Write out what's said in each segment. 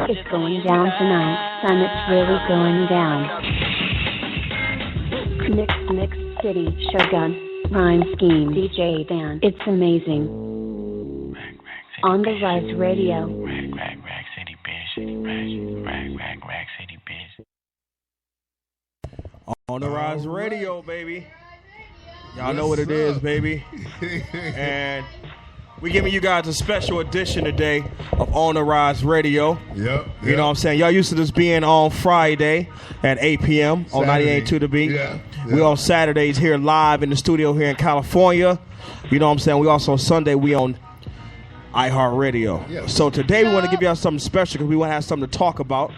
It's going down tonight, son, it's really going down. Mix City, Shogun, Rhyme Scheme, DJ Dan. It's amazing. On the Rise Radio. Rag City bitch. Rag City bitch. On the Rise Radio, baby. Y'all know what it is, baby. And we giving you guys a special edition today of On the Rise Radio. Yep. You know what I'm saying? Y'all used to this being on Friday at 8 p.m. on 98.2 The Beat. Yeah. We on Saturdays here live in the studio here in California. You know what I'm saying? We also Sunday we on iHeartRadio. Yeah. So today we want to give y'all something special because we want to have something to talk about.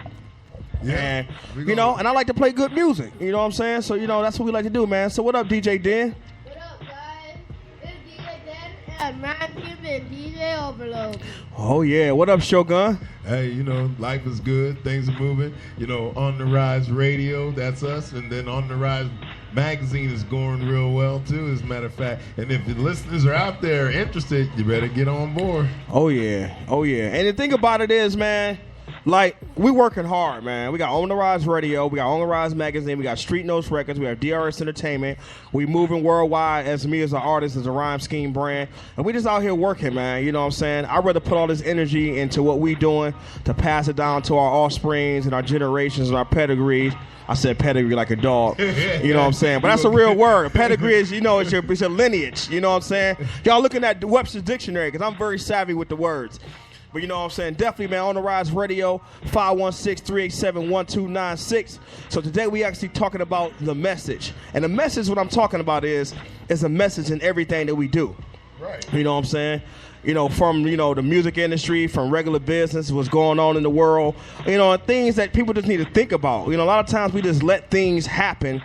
Yeah. And, you know, and I like to play good music. You know what I'm saying? So, you know, that's what we like to do, man. So what up, DJ Den? What up, guys? It's DJ Dan and Rhyme Scheme and DJ Overload. Oh, yeah. What up, Shogun? Hey, you know, life is good. Things are moving. You know, On the Rise Radio, that's us. And then On the Rise Magazine is going real well, too, as a matter of fact. And if the listeners are out there interested, you better get on board. Oh, yeah. Oh, yeah. And the thing about it is, man, like, we working hard, man. We got On the Rise Radio. We got On the Rise Magazine. We got Street Notes Records. We have DRS Entertainment. We moving worldwide as me as an artist, as a Rhyme Scheme brand. And we just out here working, man. You know what I'm saying? I'd rather put all this energy into what we doing to pass it down to our offsprings and our generations and our pedigrees. I said pedigree like a dog. You know what I'm saying? But that's a real word. Pedigree is, you know, it's your lineage. You know what I'm saying? Y'all looking at the Webster's Dictionary because I'm very savvy with the words. But you know what I'm saying? Definitely, man, On the Rise Radio, 516-387-1296. So today we actually talking about the message. And the message, what I'm talking about is a message in everything that we do. Right. You know what I'm saying? You know, from, you know, the music industry, from regular business, what's going on in the world, you know, and things that people just need to think about. You know, a lot of times we just let things happen,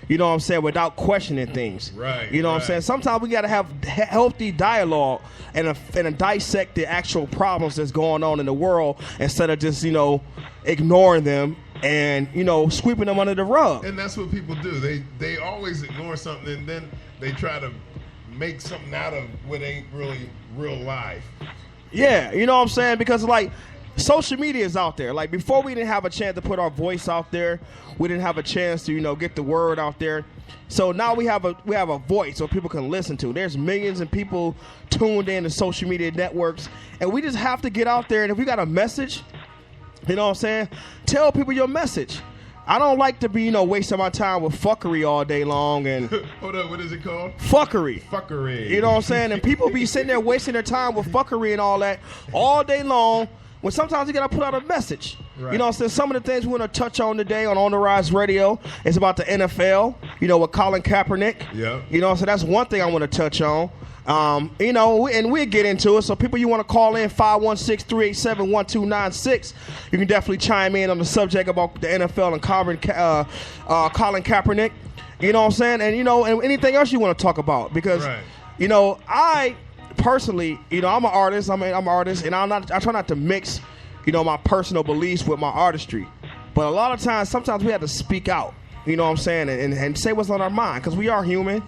you know what I'm saying, without questioning things. Right. You know what I'm saying? Sometimes we got to have healthy dialogue and dissect the actual problems that's going on in the world instead of just, you know, ignoring them and, you know, sweeping them under the rug. And that's what people do. They always ignore something and then they try to make something out of what ain't really real life. Yeah, you know what I'm saying? Because, like, social media is out there. Like, before we didn't have a chance to put our voice out there. We didn't have a chance to, you know, get the word out there. So now we have a voice so people can listen to. There's millions of people tuned in to social media networks. And we just have to get out there. And if we got a message, you know what I'm saying, tell people your message. I don't like to be, you know, wasting my time with fuckery all day long. And Hold up, what is it called? Fuckery. Fuckery. You know what I'm saying? And people be sitting there wasting their time with fuckery and all that all day long, when sometimes you got to put out a message. Right. You know what I'm saying? Some of the things we want to touch on today on the Rise Radio is about the NFL, you know, with Colin Kaepernick. Yeah. You know, so that's one thing I want to touch on. You know, and we'll get into it. So people, you want to call in 516-387-1296. You can definitely chime in on the subject about the NFL and Colin Kaepernick. You know what I'm saying? And, you know, and anything else you want to talk about. Because, Right. you know, I personally, you know, I'm an artist. I'm an artist, and I try not to mix, you know, my personal beliefs with my artistry. But a lot of times, sometimes we have to speak out, you know what I'm saying, and say what's on our mind, because we are human.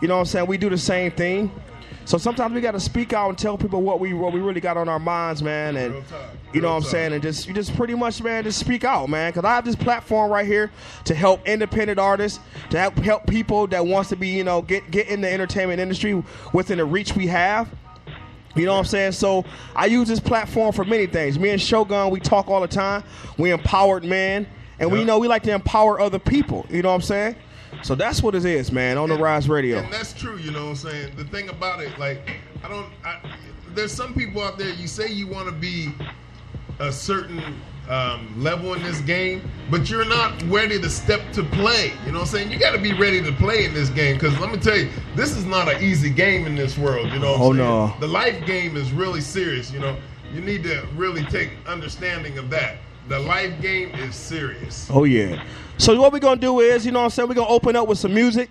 You know what I'm saying? We do the same thing. So sometimes we got to speak out and tell people what we really got on our minds, man. And, you know what I'm saying? And you just pretty much, man, just speak out, man. Because I have this platform right here to help independent artists, to help people that wants to be, you know, get in the entertainment industry within the reach we have. You know what I'm saying? So I use this platform for many things. Me and Shogun, we talk all the time. We empowered men. And we know we like to empower other people. You know what I'm saying? So that's what it is, man, on the Rise Radio. And that's true, you know what I'm saying? The thing about it, like, there's some people out there, you say you want to be a certain level in this game, but you're not ready to step to play. You know what I'm saying? You got to be ready to play in this game, because let me tell you, this is not an easy game in this world, you know what I'm saying? No. The life game is really serious, you know? You need to really take understanding of that. The life game is serious. Oh, yeah. So what we're going to do is, you know what I'm saying, we're going to open up with some music.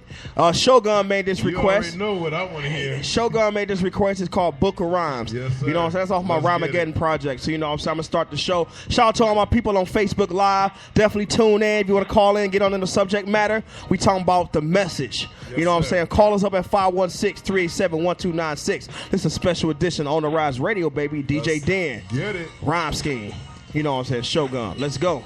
Shogun made this request. You already know what I want to hear. Shogun made this request. It's called Book of Rhymes. Yes, sir. You know what I'm saying? That's off my Rhymageddon project. So, you know what I'm saying? I'm going to start the show. Shout out to all my people on Facebook Live. Definitely tune in. If you want to call in, get on in the subject matter. We talking about the message. Yes, you know what I'm sir. saying? Call us up at 516-387-1296. This is a special edition on the Rise Radio, baby. DJ Dan. Get it. Rhyme Scheme. You know what I'm saying? Shogun. Let's go.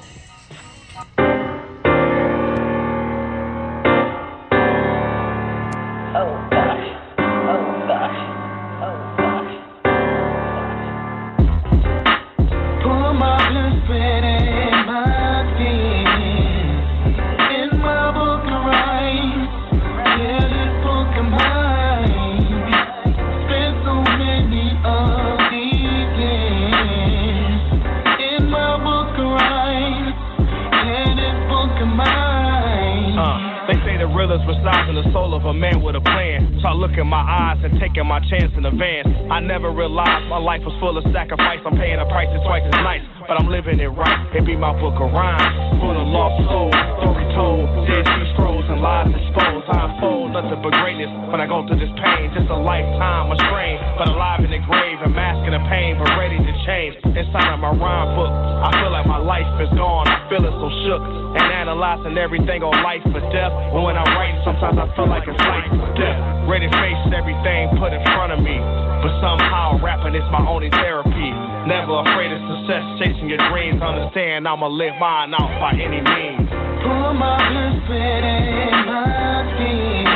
Resides in the soul of a man with a plan. So I look in my eyes and taking my chance in advance. I never realized my life was full of sacrifice. I'm paying a price that's twice as nice, but I'm living it right. It be my book of rhymes for the lost soul. Story told, Dead Sea Scrolls and lies exposed. I unfold nothing but greatness when I go through this pain. Just a lifetime of strain, but alive in the grave and masking the pain, but ready to change. Inside of my rhyme book, I feel like my life is gone. I'm feeling so shook and analyzing everything on life or death. But when I'm writing, sometimes I feel like it's life or death. Ready to face everything put in front of me, but somehow rapping is my only therapy. Never afraid of success, chasing your dreams. Understand I'ma live mine out by any means. Put my blood, in my skin,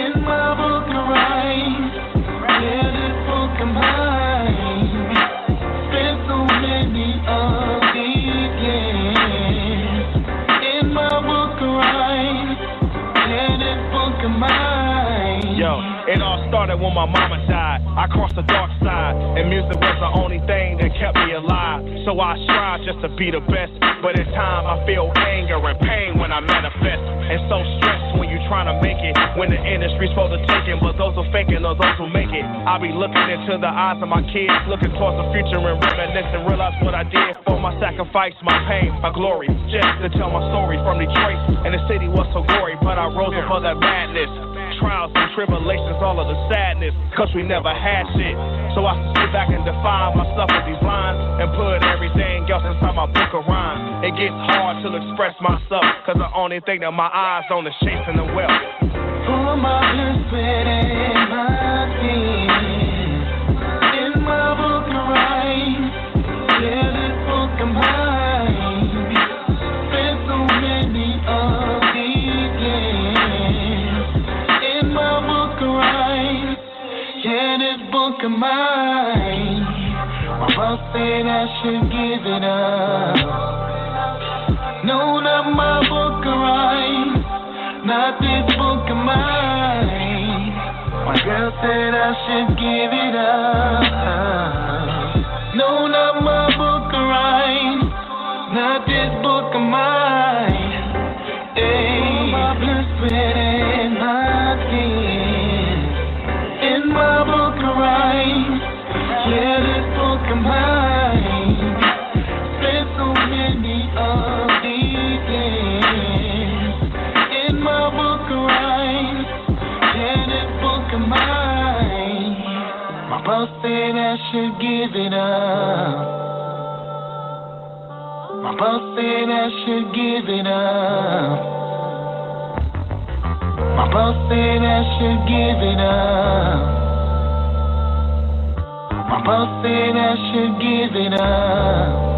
in my book of rhymes. Yeah, this book of mine. Spent so many of these years in my book of rhymes. Yeah, this book of mine. Yo, it all started when my mama died. I crossed the dark side, and music was the only thing that kept me alive. So I strive just to be the best, but in time I feel anger and pain when I manifest. And so stressed when you trying to make it, when the industry's supposed to take it, but those who faking or those who make it. I be looking into the eyes of my kids, looking towards the future and reminiscing, realize what I did for my sacrifice, my pain, my glory. Just to tell my story from Detroit, and the city was so gory, but I rose above that madness. Trials and tribulations, all of the sadness, cause we never had shit. So I sit back and define myself with these lines and put everything else inside my book of rhymes. It gets hard to express myself, cause the only thing that my eyes on is chasing the wealth. For my blood, in my skin, in my book of rhymes. Yeah, this book of mine. Spent so many of these years in my book of rhymes. Yeah, this book of mine. My boss said I should give it up. No, not my book of rhymes, not this book of mine. My girl said I should give it up. No, not my book of rhymes, not this book of mine. Hey, my blood, sweat, and my skin in my book of rhymes. Yeah, this book of mine. Spent so many of these years in my book of rhymes. Yeah, this book of mine. My boss said I should give it up. My boss said I should give it up. My boss said I should give it up. My boss said I should give it up.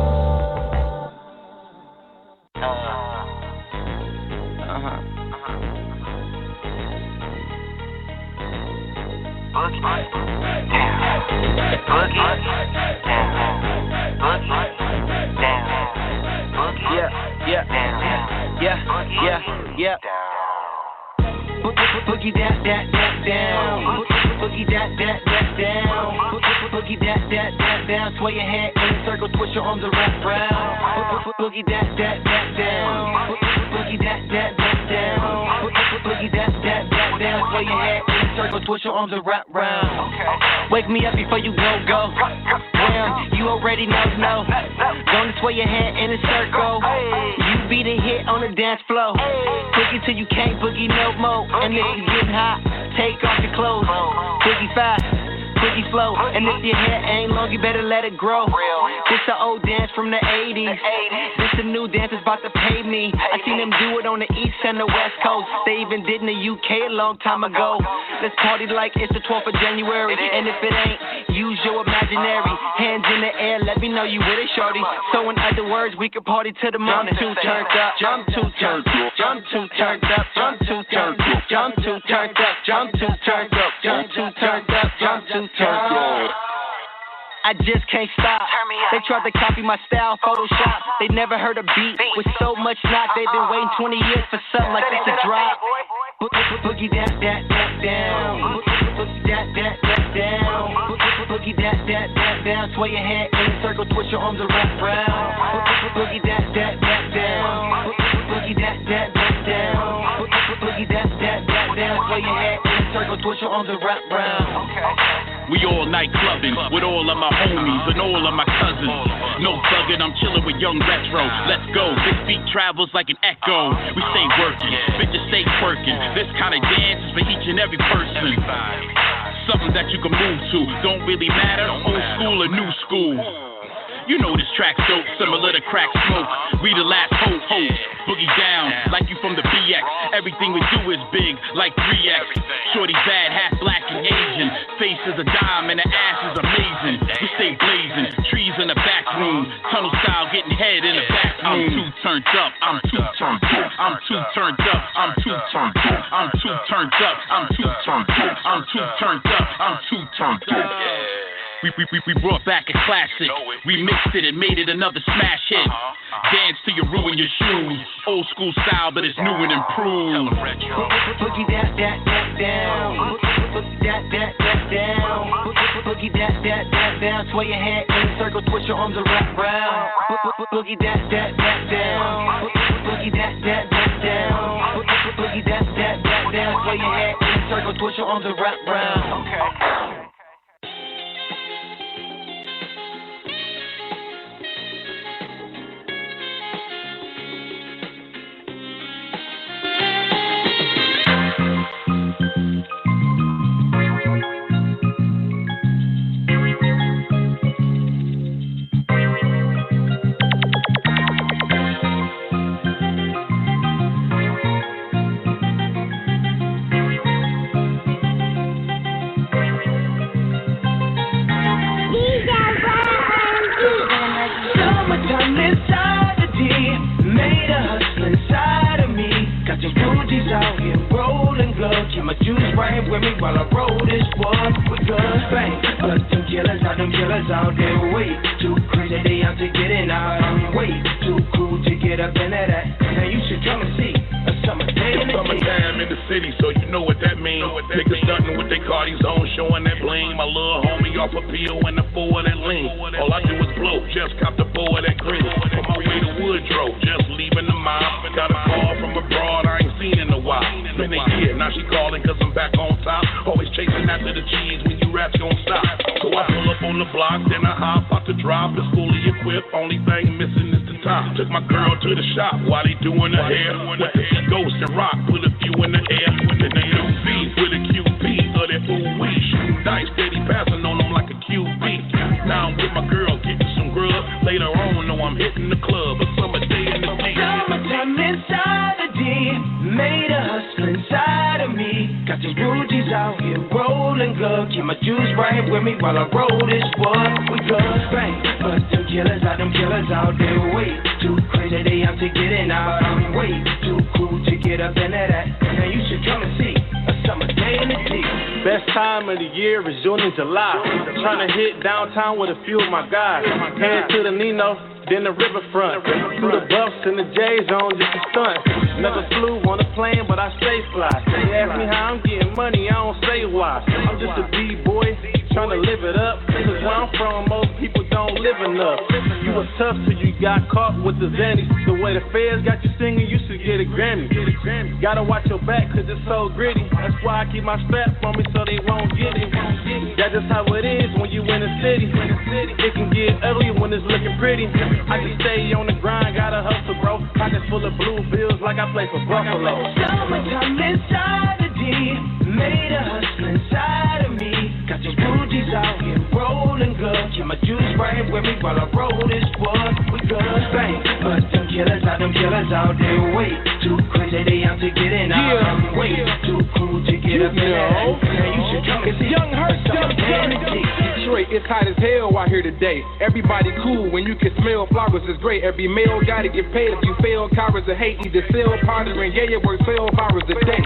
Yeah. Boogie that down. Boogie that down. Boogie that down. Sway your head in a circle, twist your arms around. Boogie that down. Boogie that down. Boogie that down. Sway your head in a circle, twist your arms around. Wake me up before you go. Well, you already know. Don't sway your head in a circle. You be the hit on the dance floor. Boogie till you can't boogie no more. And if you get hot, take off your clothes. Boogie 5, boogie flow. And if your hair ain't long, you better let it grow. This the old dance from the 80s. This the new dance that's about to pay me. I seen them do it on the east and the west coast. They even did in the UK a long time ago. Let's party like it's the 12th of January. And if it ain't, use your imaginary. Hands in the air, let me know you with it, shorty. So in other words, we can party till the morning. Jump too turned up, jump too turned up, jump too turned up, jump too turned up, jump too turned up, jump too turned up, jump too turned up, jump too turned up. I just can't stop. They tried to copy my style, Photoshop. They never heard a beat with so much knot. They've been waiting 20 years for something like this to drop. Boogie that down. Boogie that down. Boogie that down. Sway your head in a circle, twist your arms around. Boogie that down. Boogie that down. Boogie that down. Sway your head in a circle, twist your arms around. We all night clubbing with all of my homies and all of my cousins. No thugging, I'm chilling with young retro. Let's go, 6 feet travels like an echo. We stay working, bitches stay twerking. This kind of dance is for each and every person. Something that you can move to, don't really matter, old school or new school. You know this track's dope, similar to crack smoke. We the last hope, boogie down, like you from the BX. Everything we do is big, like 3X. Shorty bad, half black and Asian. Face is a dime and the ass is amazing. We stay blazing, trees in the back room. Tunnel style, getting head in the back room. I'm too turned up, I'm too turned up. I'm too turned up, I'm too turned up. I'm too turned up, I'm too turned up. I'm too turned up, I'm too turned up. We brought back a classic. We mixed it and made it another smash hit. Dance till you ruin your shoes. Old school style, but it's new and improved. Boogie that down. Boogie that down. Boogie that down. Sway your head in a circle, twist your arms around. Boogie that down. Boogie that down. Boogie that down. Sway your head in a circle, twist your arms around. Okay. Out here rolling gloves, keep my juice right with me while I roll this one with guns bang. But them killers out there way too crazy, they out to get in out. I'm way too cool to get up into that. Now you should come and see a summer day in the summertime in the city, so you know what that means. Niggas stunting with their Cardi's on, showing that bling. My little homie off a pill and the 4 of that lean. All I do is blow, just cop the 4 of that green. On my way to Woodrow, just leaving the mob. Got a call from abroad, I ain't seen in a while. Been a year, now she calling cause I'm back on top. Always chasing after the cheese when you rats gon' stop. So I pull up on the block, then I hop out the drop. It's fully equipped, only thing missing is the top. Took my girl to the shop while they doing her hair. Went to see Ghost and Rock, put a few in the air. Then they do beef with a QB of that ooh-wee. Shooting dice, steady passing on them like a QB. Now I'm with my girl, getting some grub. Later on, know I'm hitting the club. A summer day in the day. Summertime inside the D, made a hustle inside of me. Got these Rugies out here rolling gloves. Keep my juice right with me while I roll this one with guns bang. But them killers out there way too crazy, they out to get in out. I'm way too cool to get up into that. Now you should come and see a summer day in the D. Best time of the year is June and July. Trying to hit downtown with a few of my guys. Head to the Nino, then the riverfront. Through the Buffs and the J Zone, just a stunt. Never flew on a plane, but I stay fly. They ask me how I'm getting money, I don't say why. I'm just a B-boy, trying to live it up. Cause where I'm from, most people don't live enough. You was tough till you got caught with the Zannies. The way the feds got you singing, you should get a Grammy. Gotta watch your back, cause it's so gritty. That's why I keep my strap on me so they won't get it. That's just how it is when you in the city. It can get ugly when it's looking pretty. I just stay on the grind, gotta hustle, bro. Pockets full of blue bills like I play for Buffalo. Summertime inside the D, made a hustle inside of me. Got these Rugies out here rolling good. Keep my juice right with me while I roll this wood. We good, bang. But them killers out there way too crazy. They out to get in. I'm way too cool to get up in there. You should come and see. Young Hurt, Detroit, it's hot as hell out here today. Everybody cool when you can smell flowers is great. Every male gotta get paid. If you fail, cowards of hate either sell, pondering, yeah, work 12 hours a day.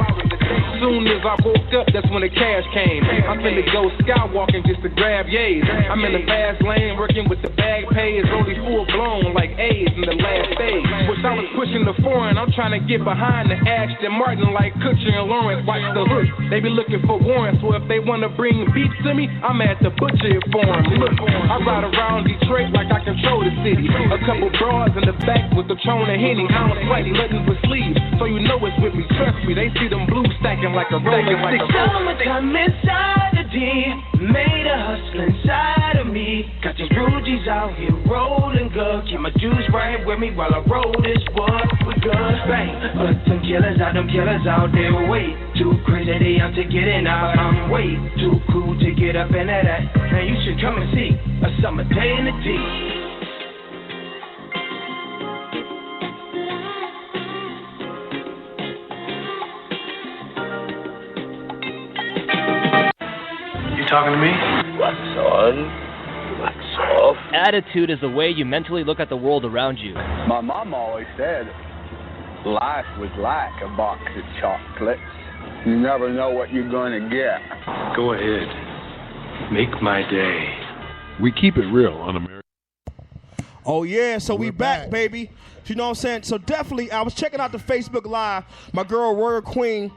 Soon as I woke up, that's when the cash came. I'm finna go skywalking just to grab yays. I'm in the fast lane working with the bag pay. It's only full blown like A's in the last phase. Wish I was pushing the foreign. I'm trying to get behind the Ashton Martin like Kutcher and Lawrence. Watch the hood. They be looking for warrants. So if they wanna bring beef to me, I'm at the butcher it for them. Look, I ride around Detroit like I control the city. A couple bras in the back with the Patron and Henny. I don't swipe nothing but sleeves, so you know it's with me. Trust me, they see them blues stacking like a rolling stick. Summertime inside the D, made a hustle inside of me. Got these Rugies out here rolling good. Keep my juice right with me while I roll this wood. We good, bang. But them killers out there way too crazy. They out to get in. I'm way too cool to get up in that. Now you should come and see a summer day in the D. Talking to me? Wax on, wax off. Attitude is the way you mentally look at the world around you. My mom always said life was like a box of chocolates. You never know what you're going to get. Go ahead. Make my day. We keep it real on America. Oh, yeah. So we back, baby. You know what I'm saying? So definitely, I was checking out the Facebook Live. My girl, Royal Queen,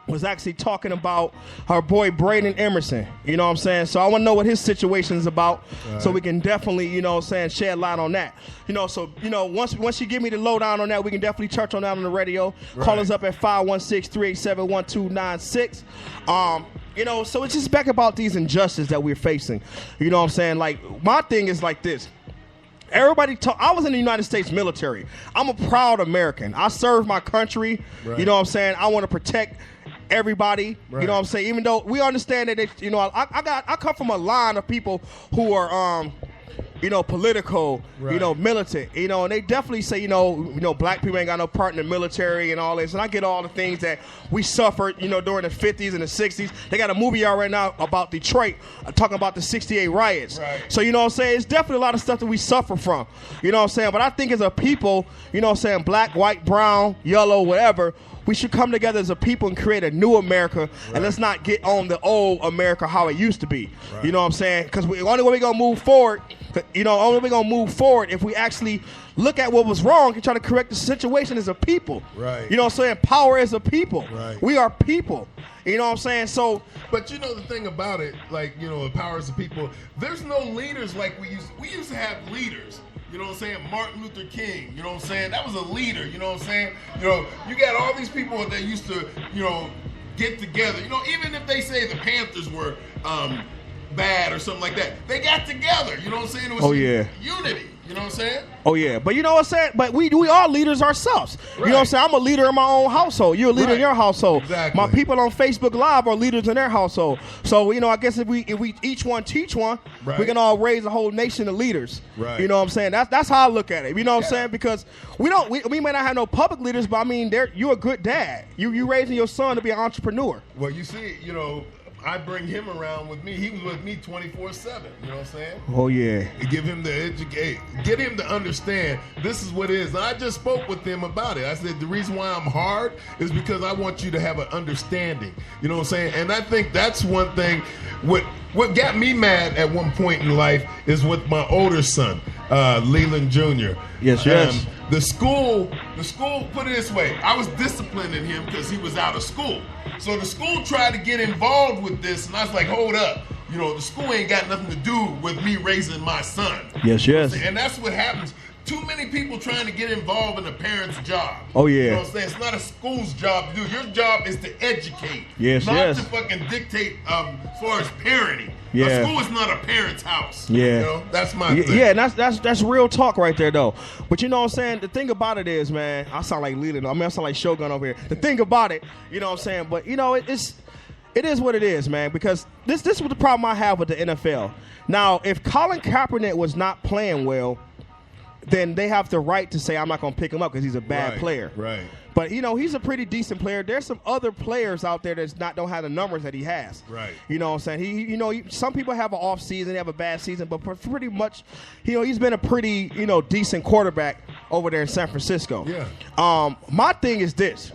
was actually talking about her boy Braden Emerson, you know what I'm saying? So I want to know what his situation is about, so we can definitely, you know what I'm saying, shed light on that. You know, so, you know, once you give me the lowdown on that, we can definitely touch on that on the radio. Right. Call us up at 516-387-1296. You know, so it's just back about these injustices that we're facing. You know what I'm saying? Like, my thing is like this. Everybody talk. I was in the United States military. I'm a proud American. I serve my country. Right. You know what I'm saying? I want to protect everybody, right. You know what I'm saying? Even though we understand that, you know, I come from a line of people who are, you know, political, right. You know, militant, you know, and they definitely say, you know, black people ain't got no part in the military and all this, and I get all the things that we suffered, you know, during the 50s and the 60s. They got a movie out right now about Detroit, talking about the 68 riots. Right. So, you know what I'm saying? It's definitely a lot of stuff that we suffer from, you know what I'm saying? But I think as a people, you know what I'm saying, black, white, brown, yellow, whatever, we should come together as a people and create a new America, right. And let's not get on the old America how it used to be. Right. You know what I'm saying? Because the only way we're going to move forward, you know, only way we're going to move forward if we actually look at what was wrong and try to correct the situation as a people. Right. You know what I'm saying? Power as a people. Right. We are people. You know what I'm saying? So, but you know the thing about it, like, you know, the power as a people, there's no leaders like we used to have leaders. You know what I'm saying? Martin Luther King, you know what I'm saying? That was a leader, you know what I'm saying? You know, you got all these people that used to, you know, get together. You know, even if they say the Panthers were bad or something like that, they got together, you know what I'm saying? It was unity, you know what I'm saying? Oh, yeah. But you know what I'm saying? But we are leaders ourselves. Right. You know what I'm saying? I'm a leader in my own household. You're a leader in your household. Exactly. My people on Facebook Live are leaders in their household. So, you know, I guess if we each one teach one, right. We can all raise a whole nation of leaders. Right. You know what I'm saying? That's how I look at it. You know what I'm saying? Because we may not have no public leaders, but I mean, you're a good dad. You raising your son to be an entrepreneur. Well, you see, you know, I bring him around with me. He was with me 24/7. You know what I'm saying? Oh yeah. Give him the educate, get him to understand this is what it is. And I just spoke with him about it. I said the reason why I'm hard is because I want you to have an understanding. You know what I'm saying? And I think that's one thing. What got me mad at one point in life is with my older son, Leland Jr. Yes. The school, put it this way, I was disciplining him because he was out of school. So the school tried to get involved with this, and I was like, hold up. You know, the school ain't got nothing to do with me raising my son. Yes. And that's what happens. Too many people trying to get involved in a parent's job. Oh, yeah. You know what I'm saying? It's not a school's job to do. Your job is to educate. Yes. Not to fucking dictate as far as parenting. Yeah. A school is not a parent's house. Yeah. You know, that's my thing. Yeah, and that's real talk right there, though. But you know what I'm saying? The thing about it is, man, I sound like Leland. I sound like Shogun over here. The thing about it, you know what I'm saying? But, you know, it's It is what it is, man, because this was the problem I have with the NFL. Now, if Colin Kaepernick was not playing well, then they have the right to say, I'm not going to pick him up because he's a bad player. Right. But, he's a pretty decent player. There's some other players out there that don't have the numbers that he has. Right. You know what I'm saying? Some people have an off season, they have a bad season, but pretty much, he's been a pretty, decent quarterback over there in San Francisco. Yeah. My thing is this.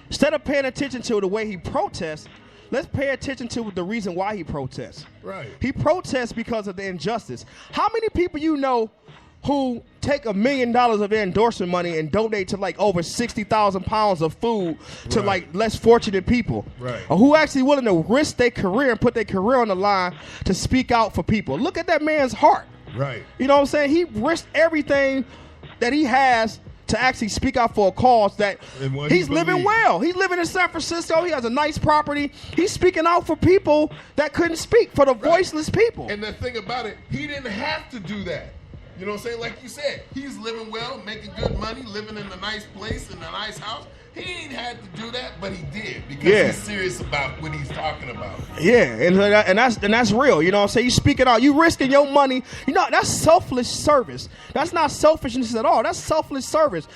Instead of paying attention to the way he protests, let's pay attention to the reason why he protests. Right. He protests because of the injustice. How many people who take $1 million of their endorsement money and donate to like over 60,000 pounds of food to like less fortunate people? Right. Or who actually willing to risk their career and put their career on the line to speak out for people? Look at that man's heart. Right. You know what I'm saying? He risked everything that he has to actually speak out for a cause that he's living well. He's living in San Francisco. He has a nice property. He's speaking out for people that couldn't speak, for the voiceless people. And the thing about it, he didn't have to do that. You know what I'm saying? Like you said, he's living well, making good money, living in a nice place, in a nice house. He ain't had to do that, but he did because he's serious about what he's talking about. Yeah, and that's real. You know what I'm saying? You speaking out. You risking your money. That's selfless service. That's not selfishness at all. That's selfless service.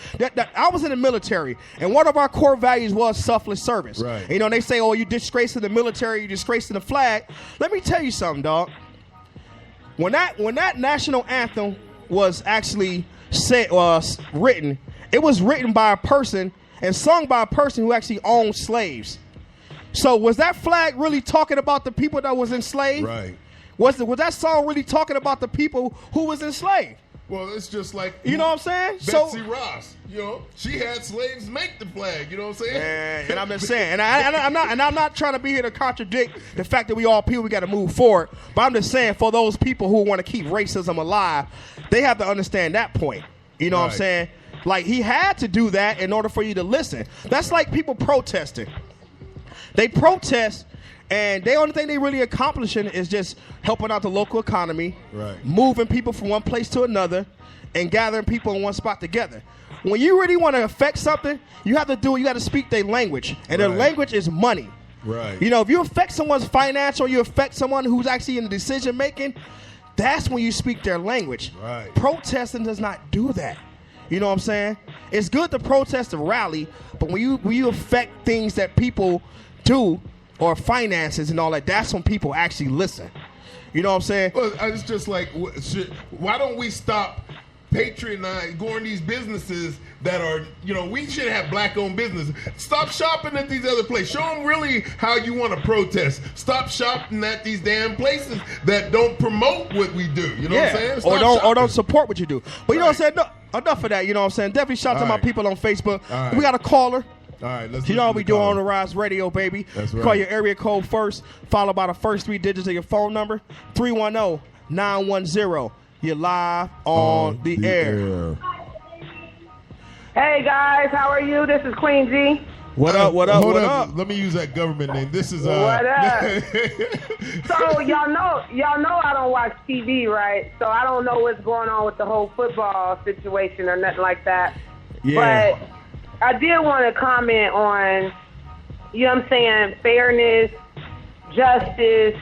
I was in the military, and one of our core values was selfless service. Right. They say, oh, you disgracing the military, you disgracing the flag. Let me tell you something, dog. When that national anthem was actually written, it was written by a person and sung by a person who actually owned slaves. So was that flag really talking about the people that was enslaved? Right. Was that song really talking about the people who was enslaved? Well, it's just like you know what I'm saying. Betsy Ross, she had slaves make the flag. You know what I'm saying? And I'm just saying, I'm not trying to be here to contradict the fact that we got to move forward. But I'm just saying, for those people who want to keep racism alive, they have to understand that point. You know what I'm saying? Like, he had to do that in order for you to listen. That's like people protesting. They protest, and the only thing they really accomplishing is just helping out the local economy, moving people from one place to another, and gathering people in one spot together. When you really want to affect something, you got to speak their language, and their language is money. Right. If you affect someone's financial, you affect someone who's actually in the decision making, that's when you speak their language. Right. Protesting does not do that. You know what I'm saying? It's good to protest and rally, but when you affect things that people do or finances and all that, that's when people actually listen. You know what I'm saying? Well, it's just like, why don't we stop patronizing, going these businesses that are, we should have black-owned businesses. Stop shopping at these other places. Show them really how you want to protest. Stop shopping at these damn places that don't promote what we do. You know what I'm saying? Or don't support what you do. But you know what I'm saying? No, enough of that. You know what I'm saying? Definitely shout out to my people on Facebook. We got a caller. All right, let's. You know what we do on the Rise Radio, baby. That's right. Call your area code first, followed by the first 3 digits of your phone number, 310-910. You're live on the air. Hey guys, how are you? This is Queen G. What up? Hold up. Let me use that government name. This is What up? So y'all know I don't watch TV, right? So I don't know what's going on with the whole football situation or nothing like that. Yeah. But I did want to comment on, you know what I'm saying, fairness, justice,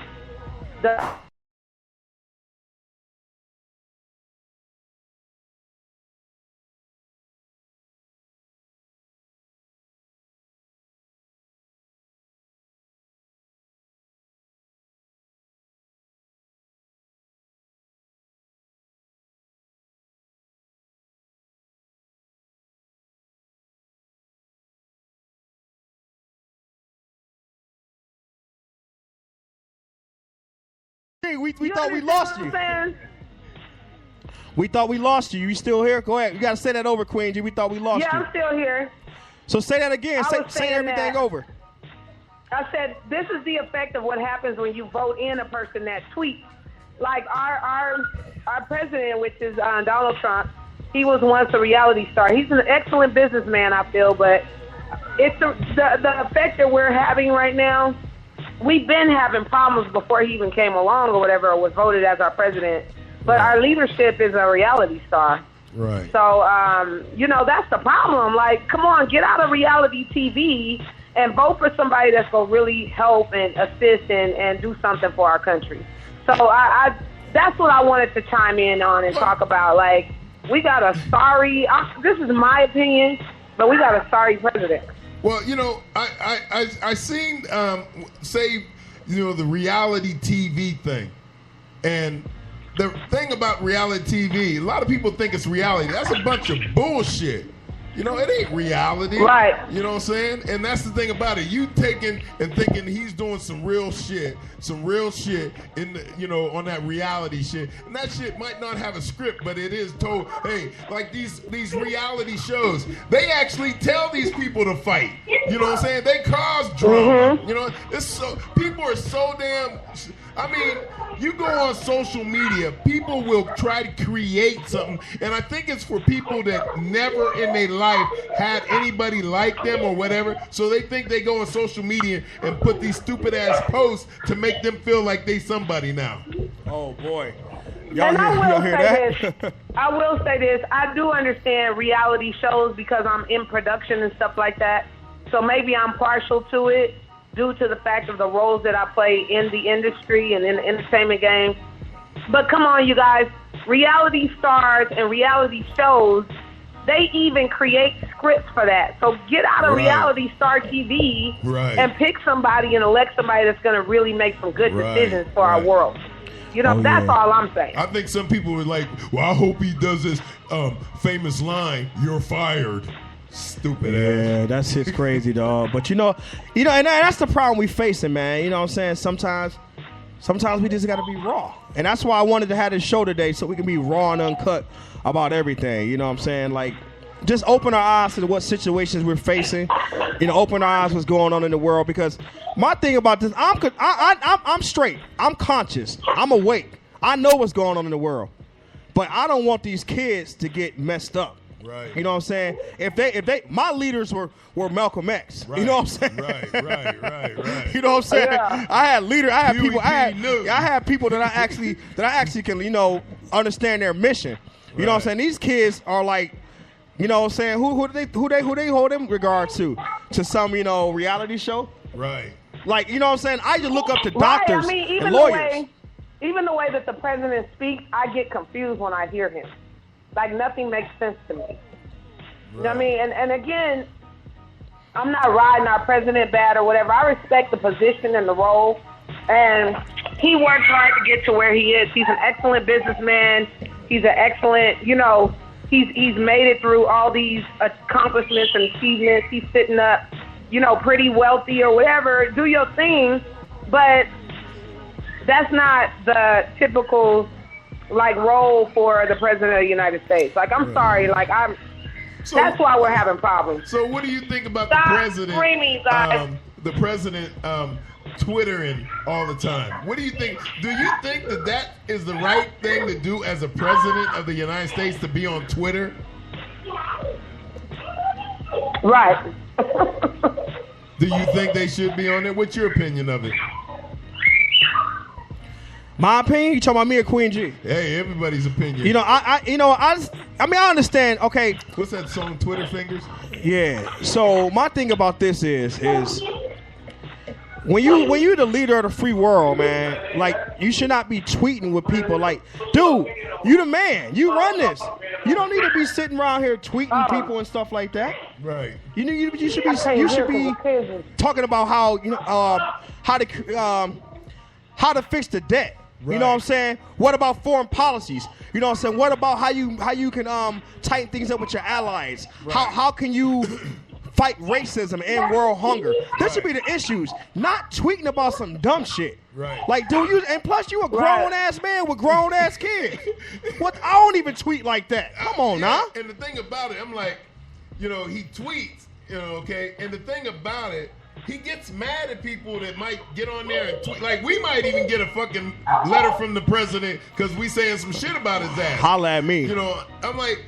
We thought we lost you. We thought we lost you. You still here? Go ahead. You got to say that over, Queen G. We thought we lost you. Yeah, I'm still here. So say that again. Say everything over. I said this is the effect of what happens when you vote in a person that tweets. Like our president, which is Donald Trump, he was once a reality star. He's an excellent businessman, I feel, but it's the effect that we're having right now. We've been having problems before he even came along or whatever, or was voted as our president. But our leadership is a reality star. Right. So, that's the problem. Like, come on, get out of reality TV and vote for somebody that's going to really help and assist and do something for our country. So I that's what I wanted to chime in on and talk about. Like, we got a sorry, this is my opinion, but we got a sorry president. Well, you know, I seen say, you know, the reality TV thing, and the thing about reality TV, a lot of people think it's reality. That's a bunch of bullshit. You know, it ain't reality. Right. You know what I'm saying? And that's the thing about it. You taking and thinking he's doing some real shit in the, you know, on that reality shit. And that shit might not have a script, but it is told, hey, like these reality shows, they actually tell these people to fight. You know what I'm saying? They cause drama. You know, it's so, people are so damn, I mean, you go on social media, people will try to create something, and I think it's for people that never in their life had anybody like them or whatever, so they think they go on social media and put these stupid ass posts to make them feel like they somebody now. Oh boy. Y'all hear this. I will say this. I do understand reality shows because I'm in production and stuff like that, so maybe I'm partial to it, due to the fact of the roles that I play in the industry and in the entertainment game. But come on, you guys, reality stars and reality shows, they even create scripts for that. So get out of reality star TV and pick somebody and elect somebody that's going to really make some good decisions for our world. You know, that's all I'm saying. I think some people were like, well, I hope he does this famous line, "You're fired." Stupid ass. Yeah, that shit's crazy, dog. But you know, and that's the problem we facing, man. You know what I'm saying? Sometimes we just gotta be raw. And that's why I wanted to have this show today, so we can be raw and uncut about everything. You know what I'm saying? Like, just open our eyes to what situations we're facing. You know, open our eyes what's going on in the world. Because my thing about this, I'm straight. I'm conscious. I'm awake. I know what's going on in the world. But I don't want these kids to get messed up. Right. You know what I'm saying? If they my leaders were Malcolm X. Right. You know what I'm saying? Right. You know what I'm saying? Yeah. I had people Huey I had people that I actually can, you know, understand their mission. You know what I'm saying? These kids are like, you know what I'm saying, who they hold in regard to some, you know, reality show? Right. Like, you know what I'm saying? I just look up to doctors I mean, and lawyers. Even the way that the president speaks, I get confused when I hear him. Like, nothing makes sense to me. You know what I mean? And again, I'm not riding our president bad or whatever. I respect the position and the role. And he worked hard to get to where he is. He's an excellent businessman. He's an excellent, you know, he's made it through all these accomplishments and achievements. He's sitting up, you know, pretty wealthy or whatever. Do your thing. But that's not the typical, like, role for the president of the United States. Like, I'm sorry. Like, that's why we're having problems. So what do you think about Stop the president? Screaming, guys. The president Twittering all the time. What do you think? Do you think that is the right thing to do as a president of the United States, to be on Twitter? Right. Do you think they should be on there? What's your opinion of it? My opinion? You talking about me or Queen G? Hey, everybody's opinion. You know, I understand. Okay. What's that song, Twitter Fingers? Yeah. So my thing about this is when you're the leader of the free world, man, like, you should not be tweeting with people like, dude, you the man, you run this. You don't need to be sitting around here tweeting people and stuff like that. Right. You should be talking about how, you know, how to fix the debt. Right. You know what I'm saying? What about foreign policies? You know what I'm saying? What about how you can tighten things up with your allies? Right. How can you fight racism and world hunger? This should be the issues, not tweeting about some dumb shit. Right. Like, dude, and plus you a grown ass man with grown ass kids. What? I don't even tweet like that. Come on now. And the thing about it, I'm like, you know, he tweets, you know, okay. And the thing about it, he gets mad at people that might get on there and tweet. Like, we might even get a fucking letter from the president because we saying some shit about his ass. Holla at me. You know, I'm like,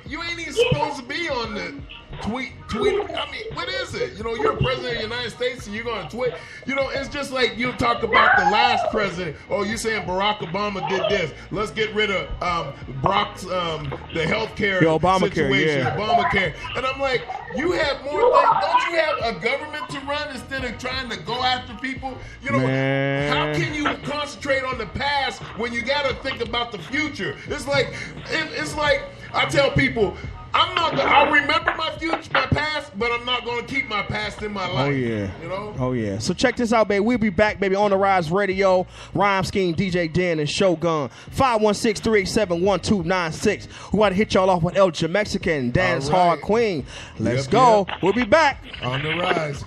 you ain't even supposed to be on the tweet. I mean, what is it? You know, you're a president of the United States and you're going to tweet. You know, it's just like you talk about the last president. Oh, you're saying Barack Obama did this. Let's get rid of Barack's the healthcare Obamacare, situation, yeah. Obamacare. And I'm like, You have more things. Don't you have a government to run instead of trying to go after people? You know, how can you concentrate on the past when you got to think about the future? It's like I tell people, I'll remember my future, my past, but I'm not going to keep my past in my life. Oh, yeah. You know? Oh, yeah. So check this out, baby. We'll be back, baby, on the Rise Radio. Rhyme Scheme, DJ Dan, and Shogun. 516-387-1296. We want to hit y'all off with El Jamexican, Dance Hard Queen. Let's go. Yep. We'll be back. On the Rise.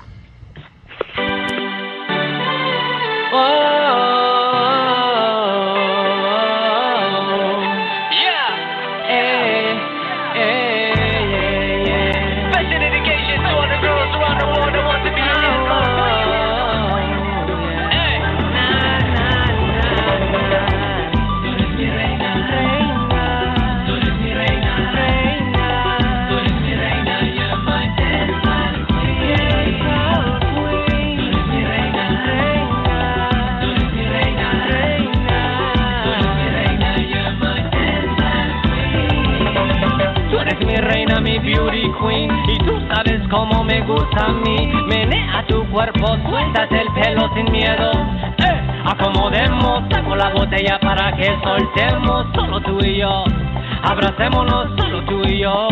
Mi beauty queen, y tú sabes cómo me gusta a mí. Menea tu cuerpo, suéltate el pelo sin miedo. Acomodemos, saco la botella para que soltemos. Solo tú y yo, abracémonos, solo tú y yo.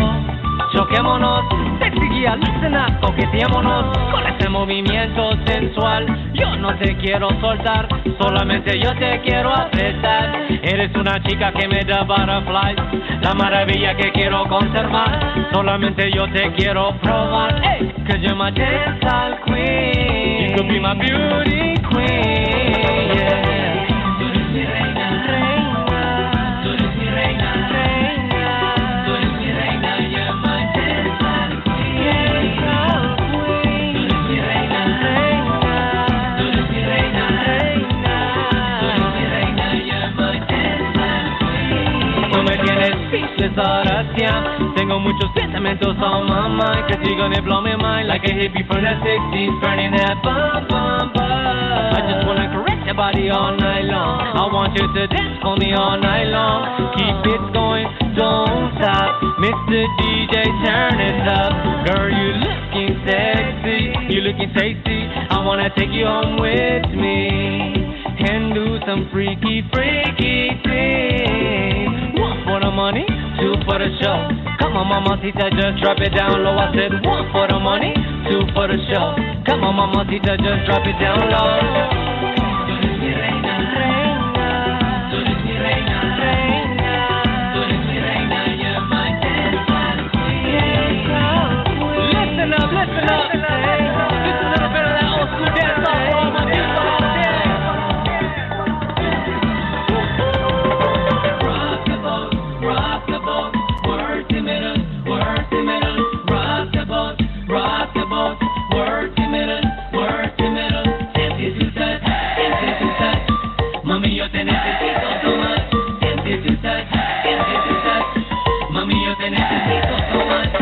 Choquémonos, sexy guía, lúcena, coqueteémonos con ese movimiento sensual. Yo no te quiero soltar, solamente yo te quiero apretar. Eres una chica que me da butterflies, la maravilla que quiero conservar. Solamente yo te quiero probar, hey, 'cause you're my dancehall queen. You could be my beauty queen, yeah. Tú eres mi reina, reina. Tú eres mi reina, reina. Tú eres mi reina, you're my dancehall queen. Tú eres mi reina, reina. Tú eres mi reina, reina. Tú eres mi reina, you're my dancehall queen. Tú me tienes speechless, Horacia. Tengo muchos pensamientos on my mind, 'cause you're gonna blow my mind like a hippie from the 60s, burning that bum, bum, bum. I just wanna caress your body all night long. I want you to dance for me all night long. Keep it going, don't stop. Mr. DJ, turn it up. Girl, you looking sexy, you looking tasty. I wanna take you home with me and do some freaky, freaky things. One for the money, two for the show. Come on, mamacita, just drop it down low. I said one for the money, two for the show. Come on, mamacita, just drop it down low. Tú eres mi reina, reina. Tú eres mi reina, reina. Tú eres mi reina, you're my dancehall queen. Listen up, listen up. Listen a little bit of that old school dance song for all my people out there. Rock the boat, rock the boat. Work the middle, work the middle. Rock the boat, rock the boat. Work the middle, work the middle. Empty to touch, empty to touch. Mami, yo te necesito so much. Empty to touch, empty to touch. Mami, yo te necesito so much.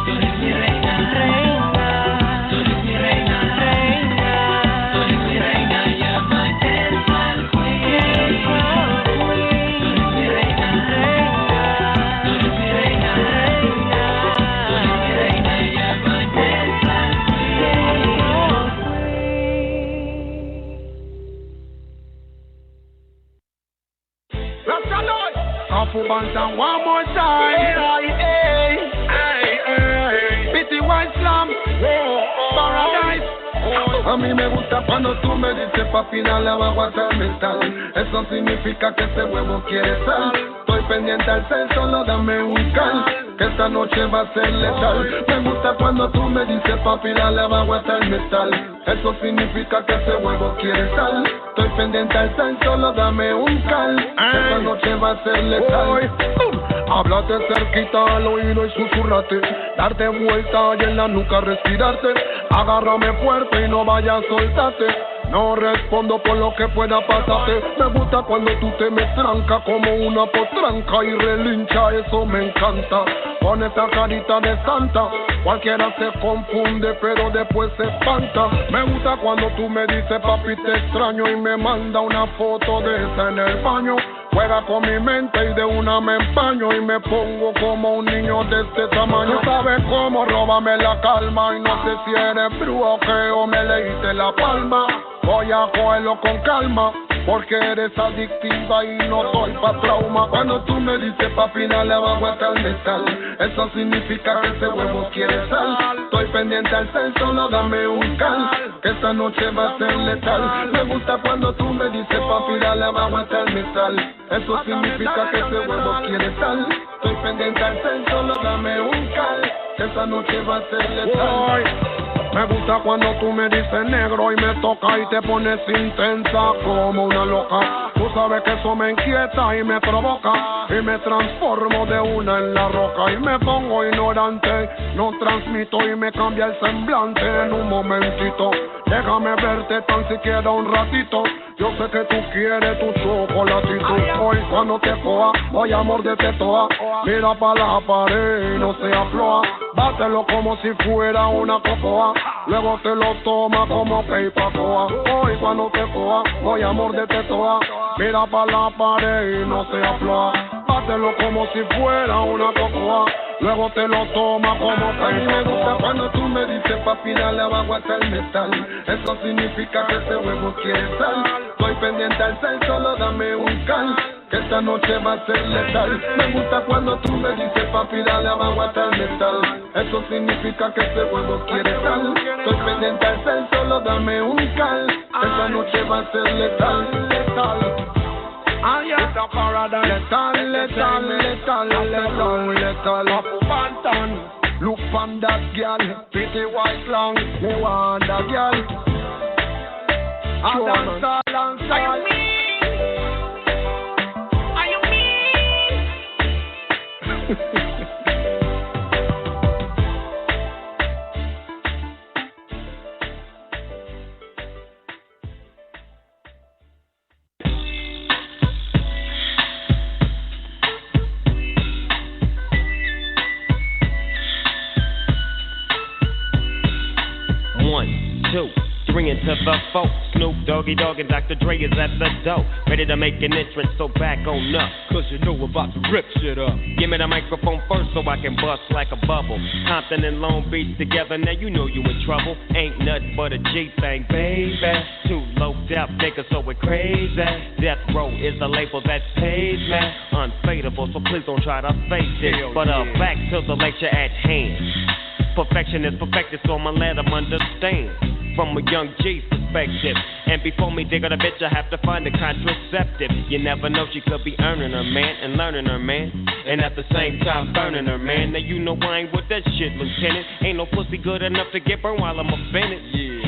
Tú eres mi reina, reina. Tú eres mi reina, reina. Tú eres mi reina, you're my dancehall queen. Tú eres mi reina, reina. Tú eres mi reina, reina. Tú eres mi reina, you're my dancehall Kafu Bantam one more time. Pity White Slam, Paradise. A mí me gusta cuando tú me dices papi dale abajo hasta el metal. Eso significa que ese huevo quiere sal. Estoy pendiente al sal, solo dame un cal, que esta noche va a ser letal. Me gusta cuando tú me dices papi dale abajo hasta el metal. Eso significa que ese huevo quiere sal. Estoy pendiente al sal, solo dame un cal, que esta noche va a ser letal. Háblate cerquita al oído y susurrate, darte vuelta y en la nuca respirarte. Agárrame fuerte y no vayas a soltarte. No respondo por lo que pueda pasarte. Me gusta cuando tú te me trancas como una potranca y relincha, eso me encanta. Con esa carita de santa, cualquiera se confunde pero después se espanta. Me gusta cuando tú me dices papi te extraño y me manda una foto de esa en el baño. Juega con mi mente y de una me empaño y me pongo como un niño de este tamaño. Tú sabes cómo, róbame la calma y no sé si eres brujo o me leíste la palma. Voy a cogerlo con calma, porque eres adictiva y no doy pa' trauma. Cuando tú me dices papi, dale abajo hasta el metal, eso significa que ese huevo quiere sal. Estoy pendiente al cel, solo dame un cal, que esta noche va a ser letal. Me gusta cuando tú me dices papi, dale abajo hasta el metal, eso significa que ese huevo quiere sal. Estoy pendiente al cel, solo dame un cal, que esta noche va a ser letal. Me gusta cuando tú me dices negro y me toca y te pones intensa como una loca. Tú sabes que eso me inquieta y me provoca y me transformo de una en la roca y me pongo ignorante, no transmito y me cambia el semblante en un momentito. Déjame verte tan siquiera un ratito. Yo sé que tú quieres tu chocolatito. Hoy cuando te coja voy a morderte toa. Mira pa' la pared y no se afloja. Bátelo como si fuera una cocoa, luego te lo toma como peipacoa. Hoy cuando te coja voy a morderte toa. Mira pa' la pared y no se afloja. Bátelo como si fuera una cocoa, luego te lo toma como peipacoa. Me gusta cuando tú me dices papi, dale abajo hasta el metal, eso significa que ese huevo quiere sal. Estoy pendiente al cel, solo dame un cal, que esta noche va a ser letal. Me gusta cuando tú me dices papi, dale abajo hasta el metal, eso significa que ese huevo quiere sal. Estoy pendiente al cel, solo dame un cal, que esta noche va a ser letal, letal. It's a paradise. Letal, letal, letal, letal, letal. Bantan, look from that girl, pretty white long, me want that girl. I dance all and all. Are you me? Bring it to the folk. Snoop Doggy Dogg and Dr. Dre is at the door, ready to make an entrance, so back on up, cause you know we're about to rip shit up. Give me the microphone first so I can bust like a bubble. Compton and Long Beach together, now you know you in trouble. Ain't nothing but a G thing, baby. Too low out, niggas, so we're crazy. Death Row is the label that pays me. Unfadable, so please don't try to face it. But back to the lecture at hand. Perfection is perfected, so I'ma let them understand from a young G's perspective. And before me dig on a bitch, I have to find a contraceptive. You never know, she could be earning her man and learning her man, and at the same time burning her man. Now you know I ain't with that shit, Lieutenant. Ain't no pussy good enough to get burned while I'm offended.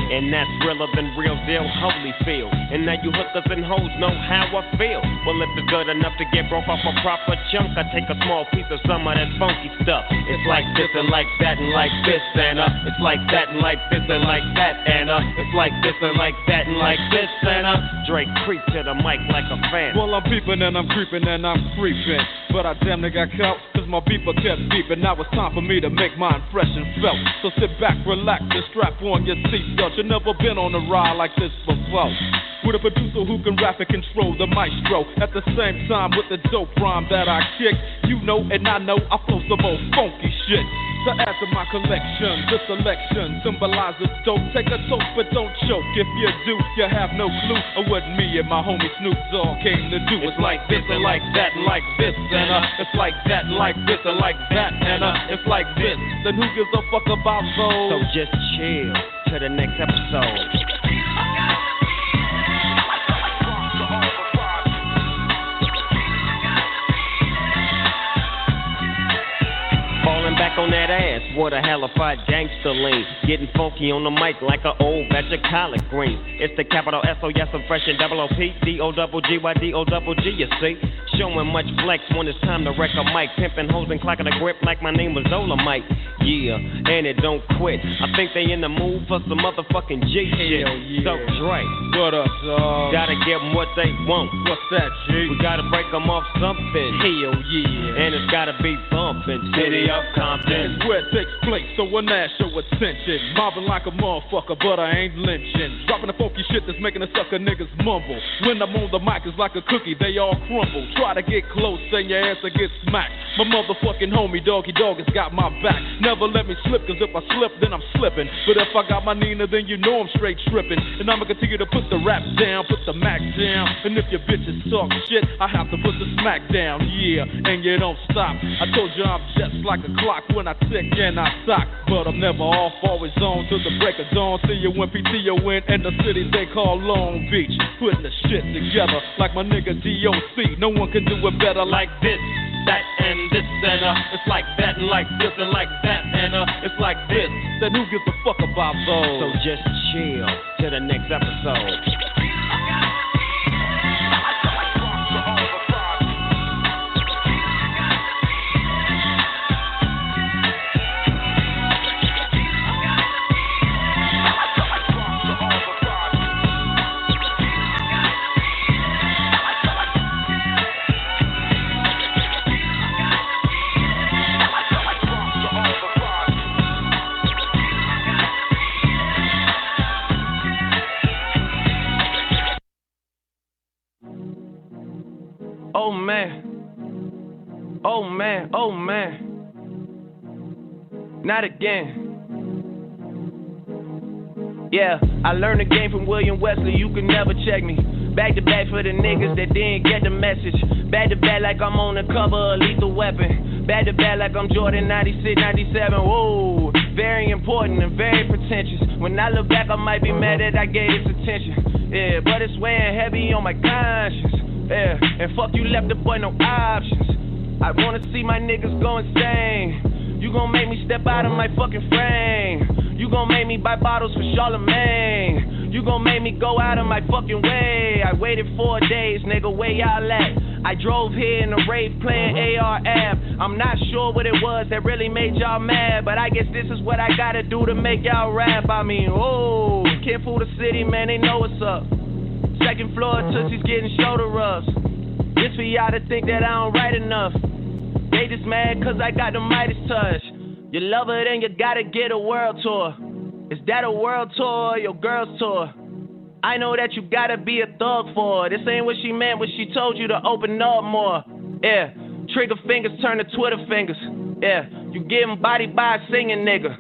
And that's realer than real deal, Holyfield. And now you hookers and hoes know how I feel. Well, if it's good enough to get broke off a proper chunk, I take a small piece of some of that funky stuff. It's like this and like that and like this and it's like that and like this and like that and it's like this and like that and like this and Drake creep to the mic like a fan. Well, I'm peeping and I'm creeping and I'm creeping, but I damn near got caught cause my beeper kept beeping. Now it's time for me to make my impression felt. So sit back, relax, and strap on your seatbelt. You've never been on a ride like this before, with a producer who can rap and control the maestro. At the same time with the dope rhyme that I kick, you know and I know I flow some old funky shit. To add to my collection, this selection symbolizes dope. Take a toast but don't choke. If you do, you have no clue of what me and my homie Snoop Dogg came to do. It's like this and like that and like this and it's like that and like this and like that and it's like this. Then who gives a fuck about those? So just chill to the next episode. Falling back on that ass, what a hellified gangster lean. Getting funky on the mic like an old batch of collard greens. It's the capital S-O, yes, I'm fresh and double O-P, D-O-double-G-Y-D-O-double-G, you see. showing much flex when it's time to wreck a mic. Pimping hoes and clocking a grip like my name was Dolomite. Yeah, and it don't quit. I think they in the mood for some motherfucking G shit. Yeah. So Dre, what up, dog? Gotta give them what they want. What's that, G? We gotta break them off something. Hell yeah. And it's gotta be bumping. City of Compton. It's where it takes place, so when I show attention. Mobbing like a motherfucker, but I ain't lynching. Dropping the funky shit that's making the sucker niggas mumble. When I'm on the mic, it's like a cookie, they all crumble. Try to get close, then your ass will get smacked. My motherfucking homie, Doggy Dog, has got my back. Never let me slip, cause if I slip, then I'm slipping. But if I got my Nina, then you know I'm straight tripping. And I'ma continue to put the rap down, put the Mac down. And if your bitches talk shit, I have to put the smack down, yeah. And you don't stop. I told you I'm just like a clock when I tick and I sock. But I'm never off, always on till the break of dawn. See you when PTO in the city they call Long Beach. Putting the shit together like my nigga DOC. No one can do it better like this, that, and this, and it's like that, and like this, and like that, and it's like this. Then who gives a fuck about those? So just chill till the next episode. Oh man, oh man, oh man, not again. Yeah, I learned the game from William Wesley, you can never check me. Back to back for the niggas that didn't get the message. Back to back like I'm on the cover of Lethal Weapon. Back to back like I'm Jordan 96, 97, whoa. Very important and very pretentious. When I look back I might be mad that I gave this attention. Yeah, but it's weighing heavy on my conscience. Yeah, and fuck you left the boy no options. I wanna see my niggas go insane. You gon' make me step out of my fucking frame. You gon' make me buy bottles for Charlemagne. You gon' make me go out of my fucking way. I waited 4 days, nigga, where y'all at? I drove here in a rave playing AR-Ab. I'm not sure what it was that really made y'all mad, but I guess this is what I gotta do to make y'all rap. I mean, oh, can't fool the city, man, they know what's up. Second floor, Tootsie's getting shoulder rubs. This for y'all to think that I don't write enough. They just mad cause I got the Midas touch. You love her, then you gotta get a world tour. Is that a world tour or your girl's tour? I know that you gotta be a thug for her. This ain't what she meant when she told you to open up more. Yeah, trigger fingers turn to Twitter fingers. Yeah, you getting bodied by a singing nigga.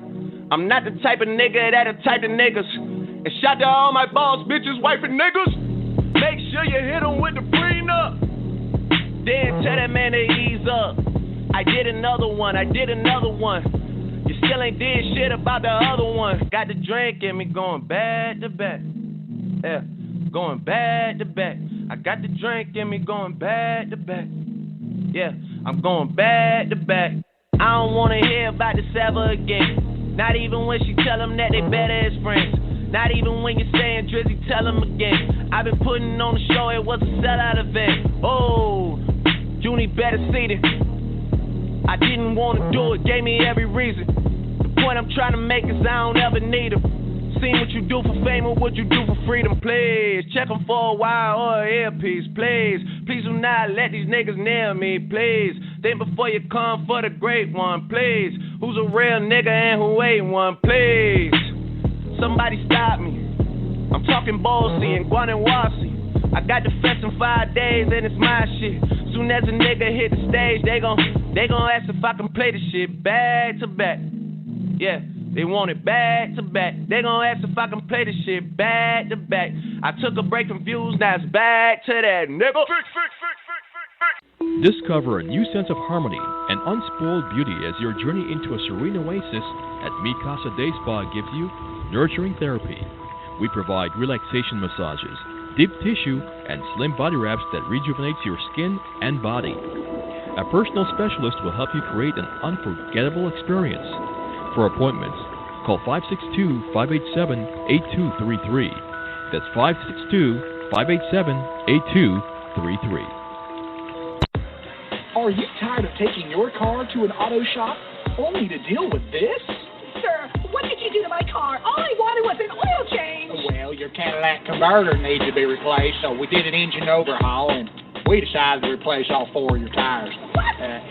I'm not the type of nigga that'll type of niggas. And shout to all my boss bitches, wife and niggas. Make sure you hit them with the prenup. Then tell that man to ease up. I did another one. You still ain't did shit about the other one. Got the drink in me going back to back. Yeah, going back to back. I got the drink in me going back to back. Yeah, I'm going back to back. I don't wanna hear about this ever again. Not even when she tell them that they better as friends. Not even when you're saying Drizzy, tell them again. I've been putting on the show, it was a sellout event. Oh, Junie better see it. I didn't want to do it, gave me every reason. The point I'm trying to make is I don't ever need them. Seen what you do for fame or what you do for freedom, please. Check them for a while or an earpiece, please. Please do not let these niggas nail me, please. Think before you come for the great one, please. Who's a real nigga and who ain't one, please. Somebody stop me. I'm talking Ballsy and Guanawasi. I got the fest in 5 days and it's my shit. Soon as a nigga hit the stage, they gon' ask if I can play the shit back to back. Yeah, they want it back to back. They gon' ask if I can play the shit back to back. I took a break from views, now it's back to that, nigga. Discover a new sense of harmony and unspoiled beauty as your journey into a serene oasis at Mi Casa Day Spa gives you nurturing therapy. We provide relaxation massages, deep tissue, and slim body wraps that rejuvenates your skin and body. A personal specialist will help you create an unforgettable experience. For appointments, call 562-587-8233. That's 562-587-8233. are you tired of taking your car to an auto shop only to deal with this? Sir, what did you do to my car? All I wanted was an oil change. Well, your Cadillac converter needs to be replaced, so we did an engine overhaul, and we decided to replace all 4 of your tires.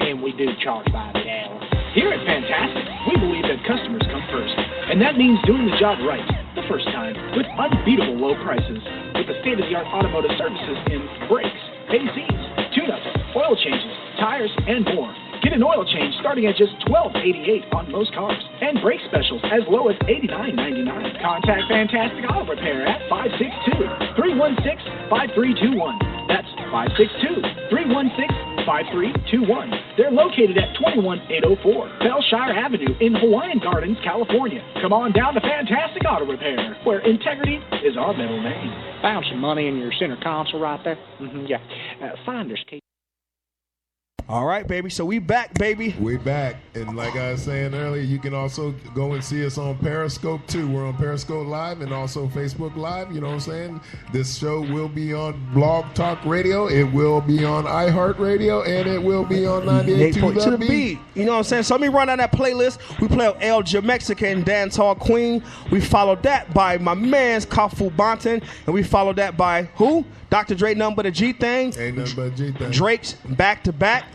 And we do charge by the hour. Here at Fantastic, we believe that customers come first, and that means doing the job right the first time with unbeatable low prices, with the state-of-the-art automotive services in brakes, ACs, tune-ups, oil changes, tires, and more. Get an oil change starting at just $12.88 on most cars, and brake specials as low as $89.99. Contact Fantastic Auto Repair at 562-316-5321. That's 562-316-5321. They're located at 21804 Bellshire Avenue in Hawaiian Gardens, California. Come on down to Fantastic Auto Repair, where integrity is our middle name. Found some money in your center console right there? Yeah. Finders keep. All right, baby. So we back, baby. We back. And like I was saying earlier, you can also go and see us on Periscope, too. We're on Periscope Live and also Facebook Live. You know what I'm saying? This show will be on Blog Talk Radio. It will be on iHeartRadio. And it will be on 98.2 The Beat. You know what I'm saying? So let me run down that playlist. We play El Jamexican Dancehall Queen. We followed that by my man's Kafu Bonton. And we followed that by who? Dr. Dre, nothing but a G thing. Ain't nothing but a G thing. Drake's Back to Back.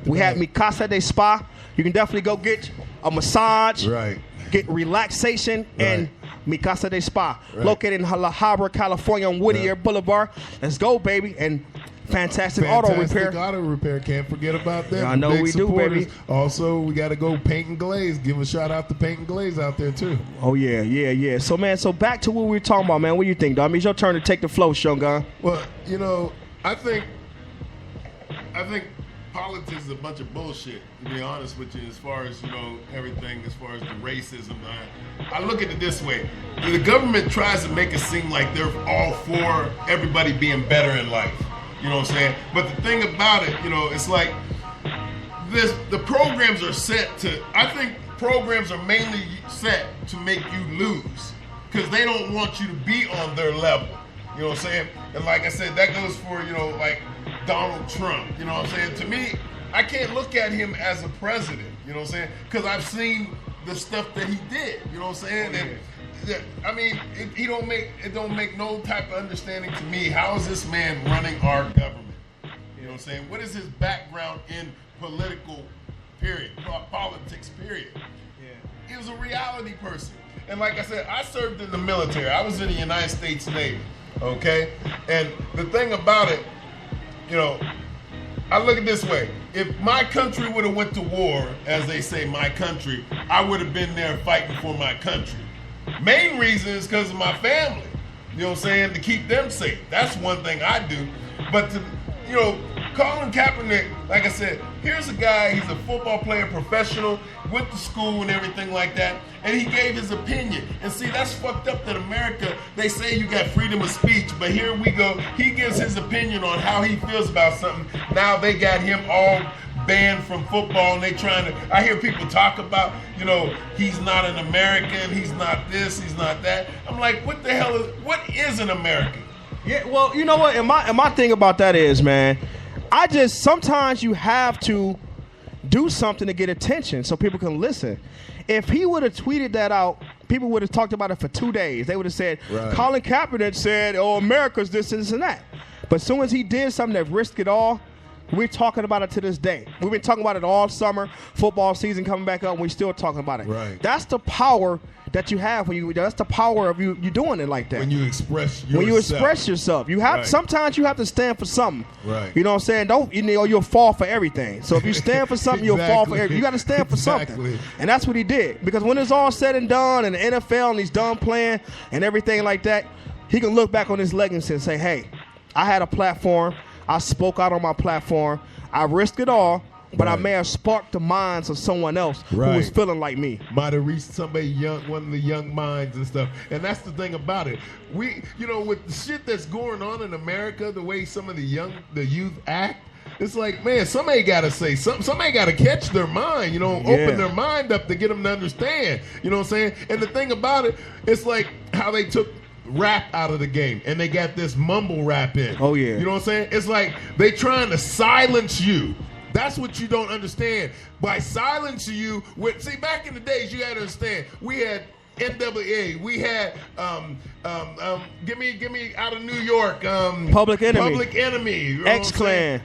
We had Mi Casa de Spa. You can definitely go get a massage. Right. Get relaxation and Mi Casa de Spa. Right. Located in La Habra, California on Whittier Boulevard. Let's go, baby. And Fantastic Auto Repair. Auto Repair. Can't forget about them. Yeah, I know Big we supporters. do, baby. Also, we got to go Paint and Glaze. Give a shout out to Paint and Glaze out there, too. Oh, yeah. So, man, back to what we were talking about, man. What do you think, dog? It's your turn to take the flow, Shogun. Well, you know, I think politics is a bunch of bullshit, to be honest with you, as far as, you know, everything, as far as the racism. I look at it this way. The government tries to make it seem like they're all for everybody being better in life. You know what I'm saying? But the thing about it, you know, it's like the programs are set to, I think programs are mainly set to make you lose because they don't want you to be on their level. You know what I'm saying? And like I said, that goes for, you know, like Donald Trump. You know what I'm saying? To me, I can't look at him as a president. You know what I'm saying? Because I've seen the stuff that he did. You know what I'm saying? And I mean, it don't make no type of understanding to me. How is this man running our government? You know what I'm saying? What is his background in political politics, period? Yeah. He was a reality person. And like I said, I served in the military. I was in the United States Navy, okay? And the thing about it, you know, I look at it this way. If my country would have went to war, as they say, my country, I would have been there fighting for my country. Main reason is because of my family. You know what I'm saying? To keep them safe. That's one thing I do. But to, you know, Colin Kaepernick, like I said, here's a guy, he's a football player, professional, went to school and everything like that, and he gave his opinion. And see, that's fucked up that America, they say you got freedom of speech, but here we go, he gives his opinion on how he feels about something. Now they got him all banned from football, and they trying to, I hear people talk about, you know, he's not an American, he's not this, he's not that. I'm like, what the hell what is an American? Yeah, well, you know what, and my thing about that is, man, sometimes you have to do something to get attention so people can listen. If he would have tweeted that out, people would have talked about it for 2 days. They would have said, Colin Kaepernick said, oh, America's this and that. But as soon as he did something that risked it all, we're talking about it to this day. We've been talking about it all summer. Football season coming back up, and we're still talking about it. Right. That's the power that you have when you. That's the power of you doing it like that. When you express yourself. When you express yourself, you have sometimes you have to stand for something. Right. You know what I'm saying? You'll fall for everything. So if you stand for something, you'll fall for everything. You got to stand for something. And that's what he did. Because when it's all said and done, and the NFL and he's done playing and everything like that, he can look back on his legacy and say, "Hey, I had a platform. I spoke out on my platform. I risked it all, but I may have sparked the minds of someone else who was feeling like me. Might have reached somebody young, one of the young minds and stuff. And that's the thing about it. We, you know, with the shit that's going on in America, the way some of the youth act, it's like, man, somebody got to say something. Somebody got to catch their mind, you know, open their mind up to get them to understand. You know what I'm saying? And the thing about it, it's like how they took rap out of the game and they got this mumble rap in. Oh yeah. You know what I'm saying? It's like they trying to silence you. That's what you don't understand. By silencing you, see, back in the days, you got to understand, we had NWA, we had give me out of New York, Public Enemy, you know X-Clan,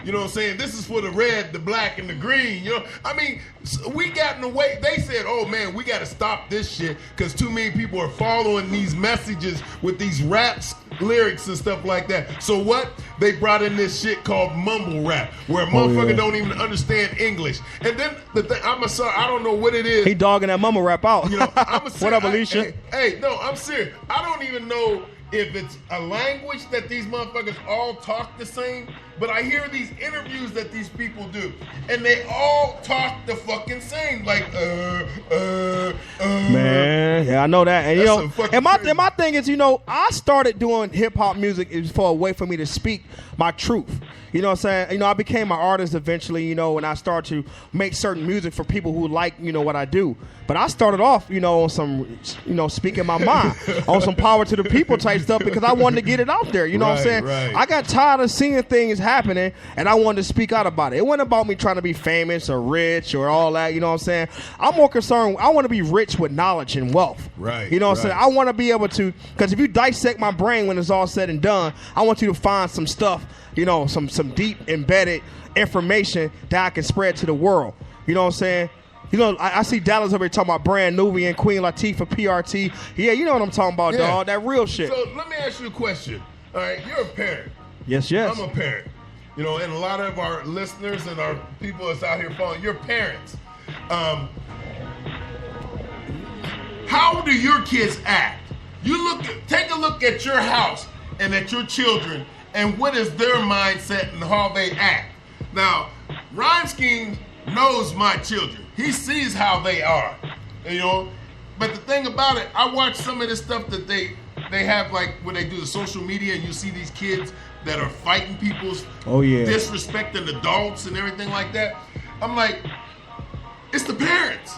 you know what I'm saying? This is for the red, the black, and the green. You know, I mean, we got in the way. They said, "Oh man, we got to stop this shit because too many people are following these messages with these raps, lyrics, and stuff like that." So what? They brought in this shit called mumble rap, where a motherfucker don't even understand English. And then the thing, I don't know what it is. He dogging that mumble rap out. You know, what up, Alicia? Hey, no, I'm serious. I don't even know if it's a language that these motherfuckers all talk the same, but I hear these interviews that these people do, and they all talk the fucking same, like man, yeah, I know that. And you know, and my thing is, you know, I started doing hip hop music is for a way for me to speak my truth. You know what I'm saying? You know, I became an artist eventually, you know, and I started to make certain music for people who like, you know, what I do. But I started off, you know, on some, you know, speaking my mind, on some power to the people type stuff because I wanted to get it out there. You know what I'm saying? Right. I got tired of seeing things happening and I wanted to speak out about it. It wasn't about me trying to be famous or rich or all that, you know what I'm saying? I'm more concerned, I want to be rich with knowledge and wealth. Right. You know what I'm saying? I want to be able to, because if you dissect my brain when it's all said and done, I want you to find some stuff, you know, some deep embedded information that I can spread to the world. You know what I'm saying? You know, I see Dallas over here talking about Brand Nubian, Queen Latifah, PRT. Yeah, you know what I'm talking about, dog. That real shit. So let me ask you a question. All right, you're a parent. Yes. I'm a parent. You know, and a lot of our listeners and our people that's out here following, you're parents. How do your kids act? Take a look at your house and at your children, and what is their mindset and how they act. Now, Rhyme Scheme knows my children. He sees how they are, you know. But the thing about it, I watch some of this stuff that they have, like when they do the social media, and you see these kids that are fighting people's, disrespecting adults and everything like that. I'm like, it's the parents.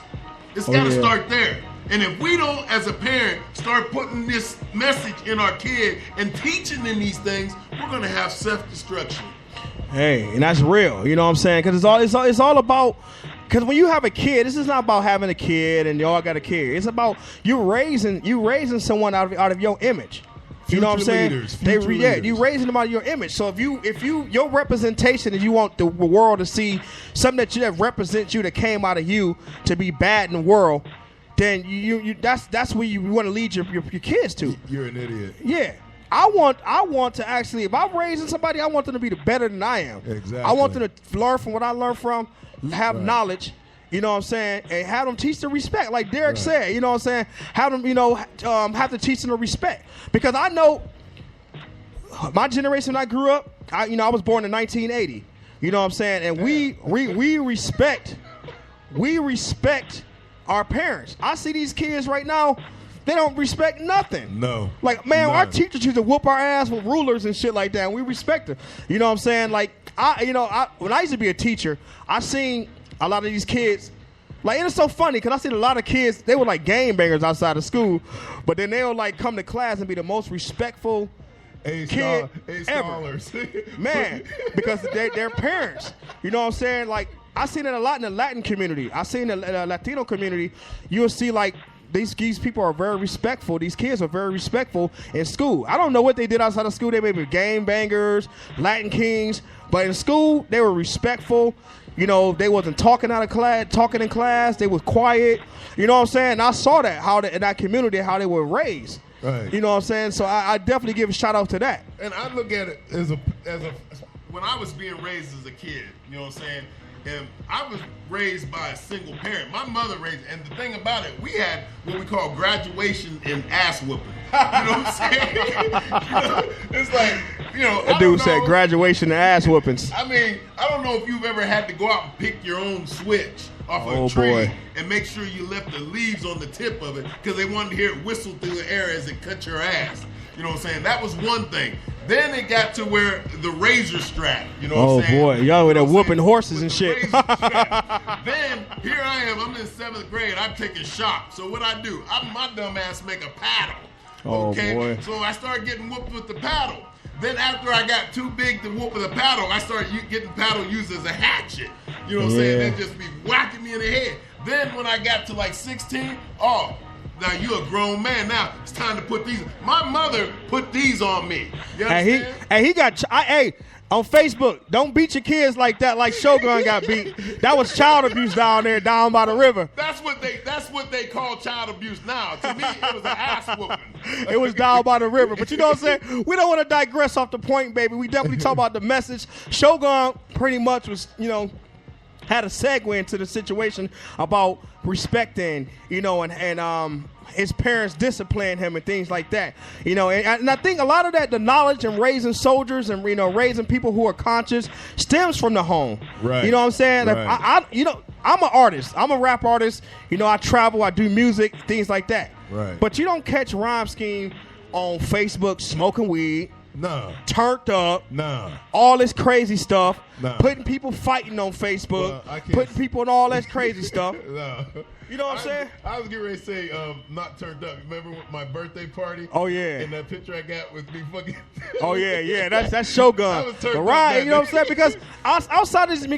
It's got to start there. And if we don't, as a parent, start putting this message in our kid and teaching them these things, we're going to have self-destruction. Hey, and that's real. You know what I'm saying? Because it's all about. Because when you have a kid, this is not about having a kid and y'all got a kid. It's about you raising someone out of your image. You know what I'm saying? You raising them out of your image. So if your representation is you want the world to see something that represents you, that came out of you to be bad in the world, then that's where you want to lead your kids to. You're an idiot. Yeah. I want to actually, if I'm raising somebody, I want them to be better than I am. Exactly. I want them to learn from what I learned from, have knowledge, you know what I'm saying, and have them teach the respect, like Derek said, you know what I'm saying, have them, you know, have to teach them the respect. Because I know my generation when I grew up, I was born in 1980, you know what I'm saying, and we respect our parents. I see these kids right now, they don't respect nothing. No. Like, man, our teachers used to whoop our ass with rulers and shit like that, and we respect them. You know what I'm saying? Like, when I used to be a teacher, I seen a lot of these kids. Like, and it's so funny because I seen a lot of kids, they were like gangbangers outside of school, but then they'll like come to class and be the most respectful kid ever. Man, because they're parents. You know what I'm saying? Like, I seen it a lot in the Latin community. I seen in the Latino community, you'll see like, these people are very respectful. These kids are very respectful in school. I don't know what they did outside of school. They may be game bangers, Latin kings, but in school they were respectful. You know, they wasn't talking in class. They was quiet. You know what I'm saying? And I saw that in that community how they were raised. Right. You know what I'm saying? So I definitely give a shout out to that. And I look at it as a when I was being raised as a kid. You know what I'm saying? And I was raised by a single parent. My mother raised, and the thing about it, we had what we call graduation and ass whooping. You know what I'm saying? It's like, That dude said graduation and ass whoopings. I mean, I don't know if you've ever had to go out and pick your own switch off a tree and make sure you left the leaves on the tip of it because they wanted to hear it whistle through the air as it cut your ass. You know what I'm saying? That was one thing. Then it got to where the razor strap, you know what I'm saying? Oh, boy. Y'all with whooping horses and shit. Then, here I am. I'm in 7th grade. I'm taking shop. So what I do, my dumb ass make a paddle. Oh, okay? boy. So I start getting whooped with the paddle. Then after I got too big to whoop with a paddle, I started getting paddle used as a hatchet. You know what I'm saying? They'd just be whacking me in the head. Then when I got to like 16, now you're a grown man. Now it's time to put these. My mother put these on me. You understand? He got. On Facebook, don't beat your kids like that, like Shogun got beat. That was child abuse down there, down by the river. That's what they call child abuse now. To me, it was an ass whooping. It was down by the river. But you know what I'm saying? We don't want to digress off the point, baby. We definitely talk about the message. Shogun pretty much was, had a segue into the situation about respecting, and his parents disciplined him and things like that, and I think a lot of that, the knowledge and raising soldiers and raising people who are conscious, stems from the home. Right. You know what I'm saying? Right. I'm an artist. I'm a rap artist. I travel. I do music, things like that. Right. But you don't catch Rhyme Scheme on Facebook smoking weed. No. Turned up. No. All this crazy stuff. No. Putting people fighting on Facebook. Well, putting people in all that crazy stuff. No. You know what I'm saying? I was getting ready to say, not turned up. Remember my birthday party? Oh, yeah. And that picture I got with me fucking. Oh, yeah. That's Shogun. I was turned but up Ryan, that you know what I'm saying? day. Because outside of this,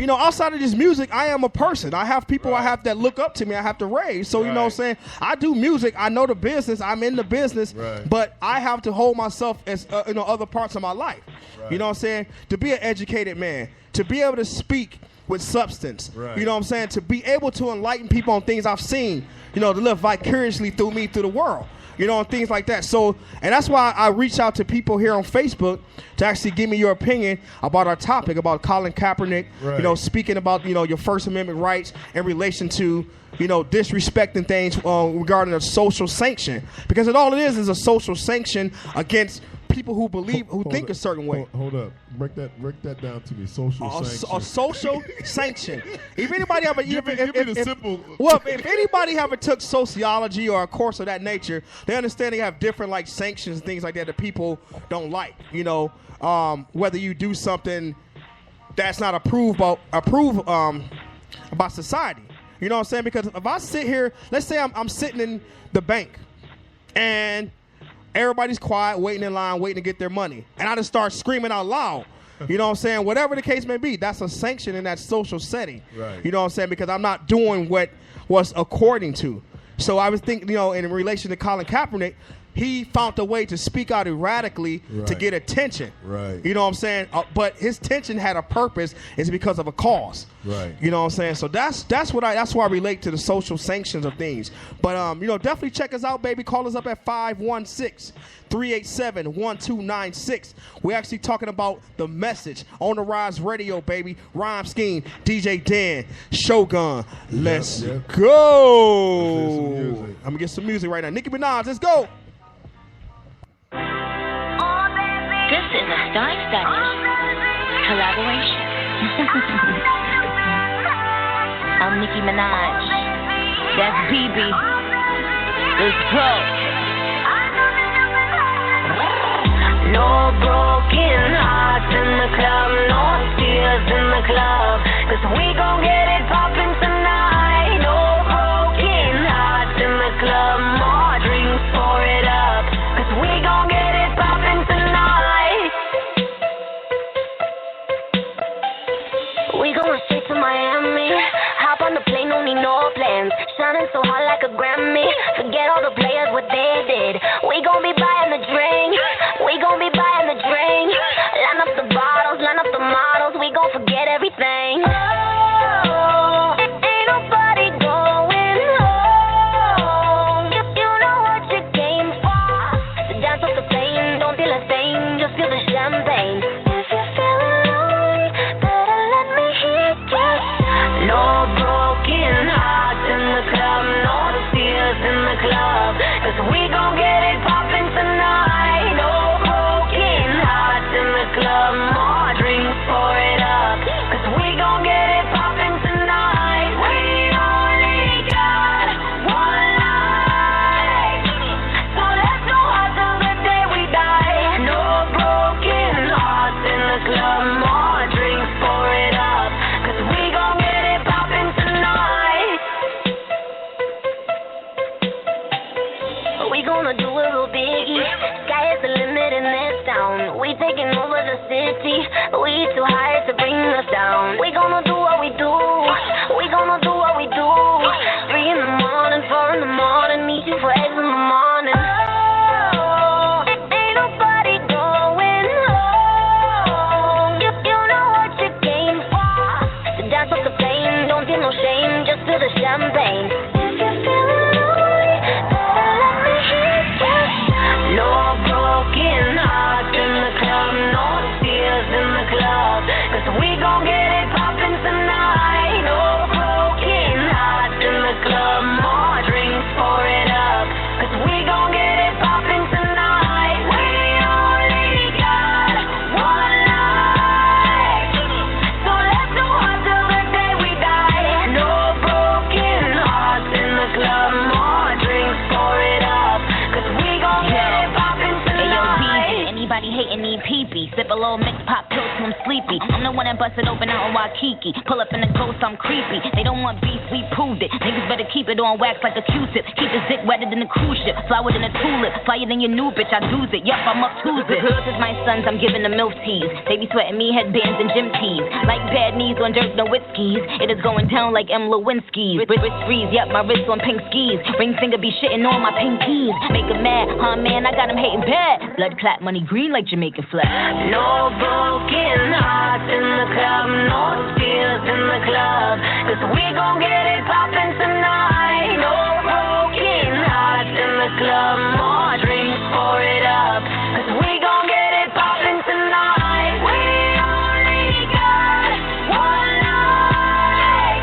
outside of this music, I am a person. I have people I have that look up to me. I have to raise. So, you know what I'm saying? I do music. I know the business. I'm in the business. Right. But I have to hold myself as, other parts of my life. Right. You know what I'm saying? To be an educated man. To be able to speak with substance. Right. You know what I'm saying? To be able to enlighten people on things I've seen. To live vicariously through me, through the world. And things like that. So, and that's why I reach out to people here on Facebook to actually give me your opinion about our topic, about Colin Kaepernick, Right. Speaking about, your First Amendment rights in relation to, disrespecting things regarding a social sanction. Because all it is a social sanction against people who believe, who think a certain way. Hold up. Break that down to me. Social sanction. A social sanction. If anybody ever, Give me the simple. Well, if anybody ever took sociology or a course of that nature, they understand they have different like sanctions and things like that people don't like. Whether you do something that's not approved by society. You know what I'm saying? Because if I sit here, let's say I'm sitting in the bank and everybody's quiet, waiting in line, waiting to get their money. And I just start screaming out loud. You know what I'm saying? Whatever the case may be, that's a sanction in that social setting. Right. You know what I'm saying? Because I'm not doing what was according to. So I was thinking, in relation to Colin Kaepernick, he found a way to speak out erratically to Right. get attention. Right. You know what I'm saying? But his tension had a purpose. It's because of a cause. Right. You know what I'm saying? So that's why I relate to the social sanctions of things. But definitely check us out, baby. Call us up at 516-387-1296. We're actually talking about the message on the Rise Radio, baby. Rhyme Scheme, DJ Dan, Shogun. Let's go. I'm gonna get some music right now. Nicki Minaj, let's go. This is a Star Studies collaboration. I'm Nicki Minaj. That's BB. Let's go. No broken hearts in the club, no tears in the club, 'cause we gon' get it poppin' tonight. No broken hearts in the club, more drinks, pour it up, 'cause we gon' get it poppin' tonight. We going straight to Miami. Hop on the plane, no need no plans. Shining so hot like a Grammy. Forget all the players, what they did. We gon' be buying the drink. We gon' be buying the drink. Line up the bottles, line up the models. We gon' forget everything. Oh, ain't nobody going home. You know what you came for. So dance off the plane, don't feel a thing. Just feel the champagne. If you feel alone, better let me hear it. No broken hearts in the club, no tears in the club, 'cause we gon' get it poppin' tonight. No broken hearts in the club, more drinks, pour it up, 'cause we the one that busted open out in Waikiki. Pull up in the ghost, I'm creepy. They don't want beef, we proved it. Niggas better keep it on wax like a Q-tip. Keep his dick wetter than a cruise ship. Flower than a tulip. Flyer than your new bitch, I do it. Yup, I'm up to it. Girls is my sons, I'm giving them milk teas. They be sweating me headbands and gym tees. Like bad knees on Dirk Nowitzki's. It is going down like M. Lewinsky's. Wrist freeze, yup, my wrist on pink skis. Ring finger be shitting on my pinkies. Make him mad, huh man, I got him hating bad. Blood clap, money green like Jamaican flag. No broken hearts in the club, no tears in the club, 'cause we gon' get it poppin' tonight. No broken hearts in the club, more drinks, pour it up, 'cause we gon' get it poppin' tonight. We only got one night,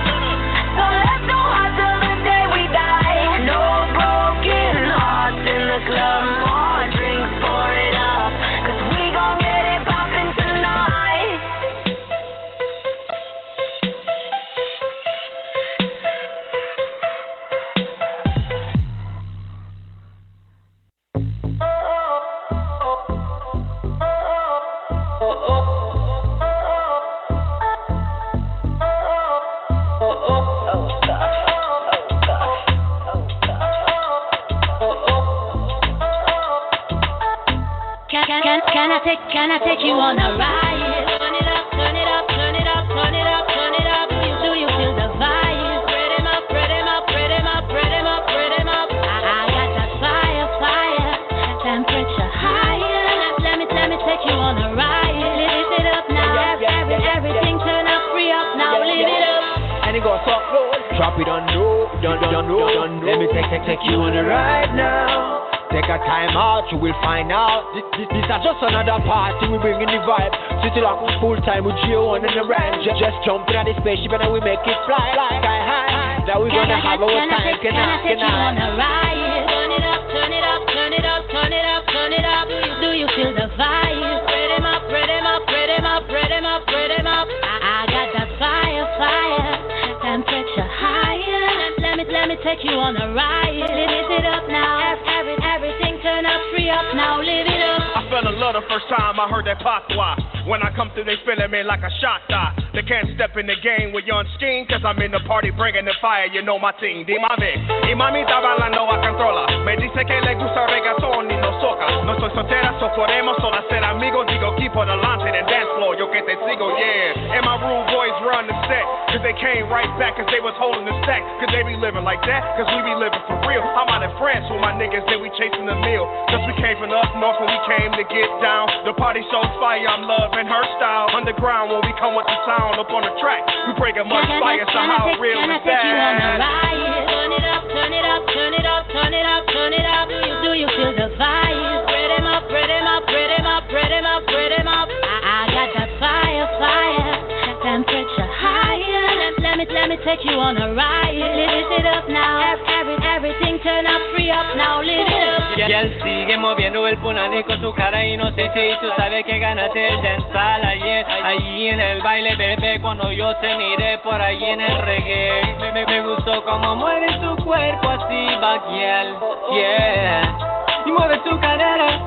so let's go hot till the day we die. No broken hearts in the club, more drinks, pour it up, 'cause we gon' get it poppin' tonight. Can I take you on a ride? Turn it up, turn it up, turn it up, turn it up, turn it up. Do you feel the vibe? Spread him up, spread him up, spread him up, spread him up, spread him up. I got that fire, fire, temperature higher. Let me take you on a ride. Lift it up now, everything turn up, free up now, lift it up. And it goes up, drop it on low, done. Let me take you on a ride now. Take a time out, you will find out. This is just another party, we bring in the vibe. City lock full time with G1 and the rhyme. Just jump in the spaceship and then we make it fly sky high. That we gonna have our time, can I take you on a ride? Turn it up, turn it up, turn it up, turn it up, turn it up. Do you feel the vibe? Spread him up, spread him up, spread him up, spread him up, spread him up. I got that fire, fire, temperature higher. Let me take you on a ride. Lift it up now, everything turn up, free up now, live it up. I fell in love the first time I heard that patois. When I come through, they feeling me like a shot dot. They can't step in the game with young skin, 'cause I'm in the party bringing the fire, you know my team. Dime, y mamita bailando a controla. Me dice que le gusta reggaeton y no soca. No soy soltera, so podemos solo ser amigos. Digo, keep on adelante and dance floor, yo que te sigo, yeah. And my rude boys run the set, 'cause they came right back, 'cause they was holding the stack. 'Cause they be living like that, 'cause we be living for real. I'm out in France with my niggas, then we chasing the meal. 'Cause we came from the up north when we came to get down. The party so fire, I'm loving her style. Underground when we come with the sound up on the track. We breaking much fire, so how real is that? Turn it up, turn it up, turn it up, turn it up, turn it up. Do you feel the vibe? Spread him up, spread him up, spread him up, spread him up, spread him up. I got that fire, fire, temperature higher. Let me take you on a ride. Lift it up now, everything turn up, free up now, lift it up. Y él sigue moviendo el punani con su cara inocente y tú sabes que ganaste el dancehall ayer. Allí en el baile, bebé, cuando yo te miré por ahí en el reggae. Me gustó como mueve su cuerpo así, baguial, yeah. Y mueve su cadera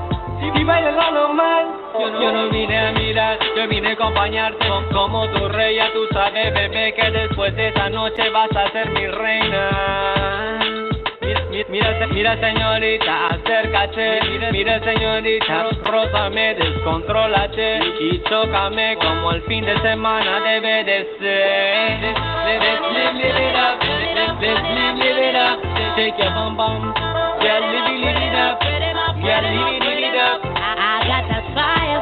y baila lo normal. Yo no vine a mirar, yo vine a acompañarte como tu reina. Tú sabes, bebé, que después de esa noche vas a ser mi reina. Mira señorita, acércate. Mira señorita, rózame, descontrólate y tócame como el fin de semana debe de ser. Live it up, live it up, take your bum bum, yeah, live it up, yeah, live it up. I got that fire,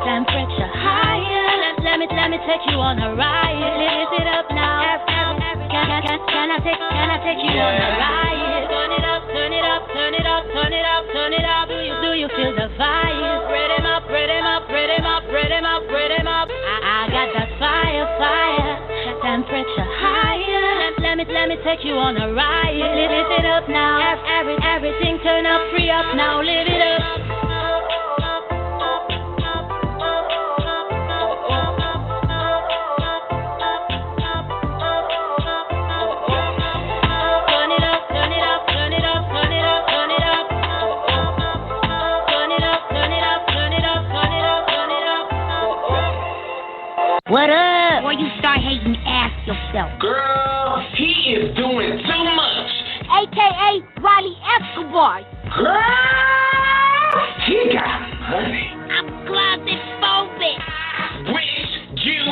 temperature higher. Let me take you on a ride. Lift it up now. Can I take you on a ride? Turn it up, turn it up, turn it up, turn it up, turn it up. Do you feel the vibe? Spread him up, spread him up, spread him up, spread him up, spread him up. I got that fire, temperature higher. Let me take you on a ride. Lift it up now. Everything turn up, free up now, live it up. What up? Before you start hating, ask yourself. Girl, he is doing too much. AKA Riley Escobar. Girl, he got money. I'm closet phobic. Wish you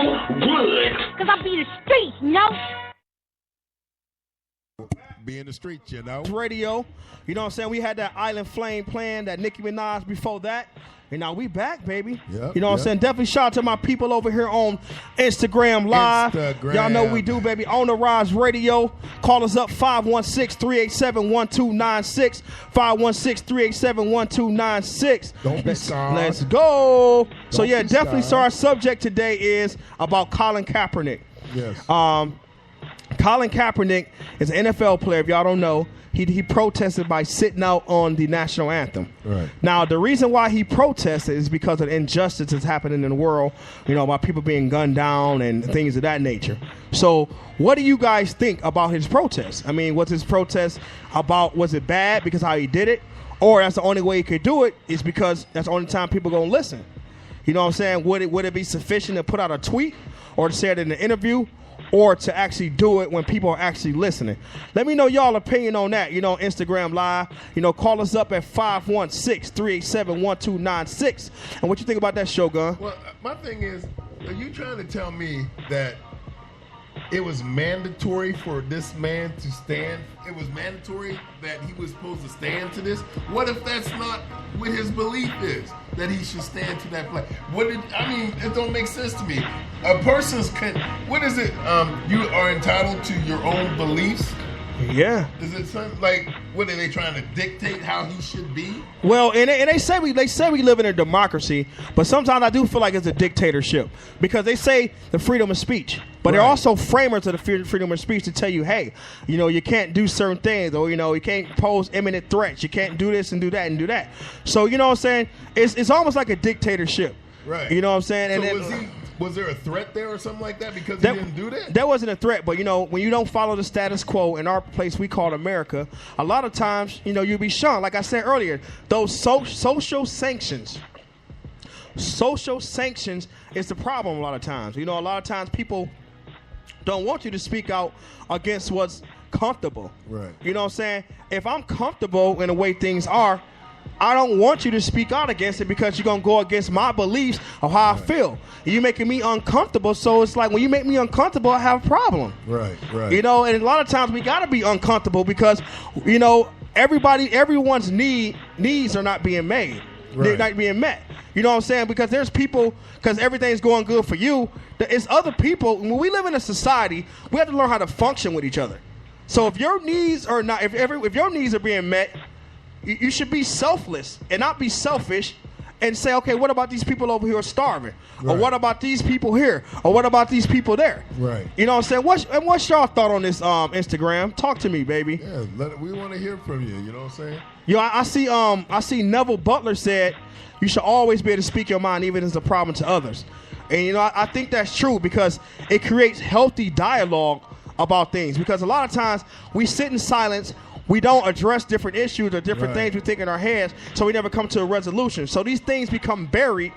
would. Cause I be the streets, you know? Be in the streets, you know. Radio, you know what I'm saying? We had that Island Flame plan, that Nicki Minaj before that. And now we back, baby. Yep, you know what I'm saying? Definitely shout out to my people over here on Instagram Live. Y'all know what we do, baby. On the Rise Radio. Call us up 516-387-1296. 516-387-1296. Don't be sorry. Let's go. So Don't yeah, be definitely. sorry. So our subject today is about Colin Kaepernick. Yes. Colin Kaepernick is an NFL player. If y'all don't know, he protested by sitting out on the national anthem. Right. Now, the reason why he protested is because of injustice that's happening in the world, you know, about people being gunned down and things of that nature. So what do you guys think about his protest? I mean, was his protest was it bad because how he did it? Or that's the only way he could do it is because that's the only time people going to listen? You know what I'm saying? Would it be sufficient to put out a tweet or to say it in an interview? Or to actually do it when people are actually listening. Let me know y'all opinion on that. You know, Instagram Live. You know, call us up at 516-387-1296. And what you think about that, Shogun? Well, my thing is, are you trying to tell me that it was mandatory for this man to stand? It was mandatory that he was supposed to stand to this? What if that's not what his belief is? That he should stand to that flag? It don't make sense to me. A person's what is it? You are entitled to your own beliefs? Yeah. Is it something like, what are they trying to dictate how he should be? Well, and they say we live in a democracy, but sometimes I do feel like it's a dictatorship because they say the freedom of speech, but they're also framers of the freedom of speech to tell you, hey, you know, you can't do certain things, or you know, you can't pose imminent threats, you can't do this and do that and do that. So you know what I'm saying? It's almost like a dictatorship, right? You know what I'm saying? So And was there a threat there or something like that because he didn't do that? That wasn't a threat, but you know, when you don't follow the status quo in our place we call America, a lot of times, you know, you'll be shunned. Like I said earlier, those social sanctions. Social sanctions is the problem a lot of times. You know, a lot of times people don't want you to speak out against what's comfortable. Right. You know what I'm saying? If I'm comfortable in the way things are, I don't want you to speak out against it because you're going to go against my beliefs of how I feel. You're making me uncomfortable, so it's like when you make me uncomfortable, I have a problem. Right. You know, and a lot of times we got to be uncomfortable because, you know, everyone's needs are not being made. They're not being met. You know what I'm saying? Because there's people, because everything's going good for you, it's other people. When we live in a society, we have to learn how to function with each other. So if your needs are not, if your needs are being met, you should be selfless and not be selfish and say, okay, what about these people over here starving? Right. Or what about these people here? Or what about these people there? Right. You know what I'm saying? What's y'all thought on this Instagram? Talk to me, baby. Yeah, we want to hear from you. You know what I'm saying? Yo, I see Neville Butler said you should always be able to speak your mind even if it's a problem to others. And you know, I think that's true because it creates healthy dialogue about things. Because a lot of times we sit in silence. We don't address different issues or different things we think in our heads, so we never come to a resolution. So these things become buried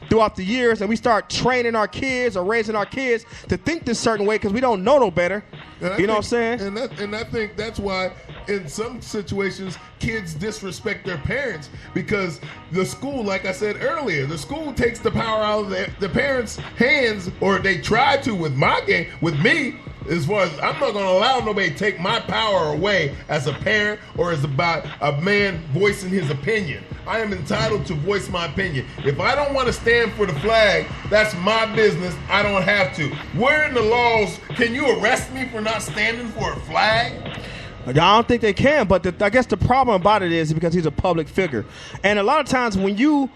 throughout the years, and we start training our kids or raising our kids to think this certain way because we don't know no better. You know what I'm saying? And I think that's why in some situations kids disrespect their parents because the school, like I said earlier, the school takes the power out of the parents' hands, or they try to with me. As far as I'm not going to allow nobody to take my power away as a parent or as about a man voicing his opinion. I am entitled to voice my opinion. If I don't want to stand for the flag, that's my business. I don't have to. Where in the laws can you arrest me for not standing for a flag? I don't think they can, but I guess the problem about it is because he's a public figure. And a lot of times when you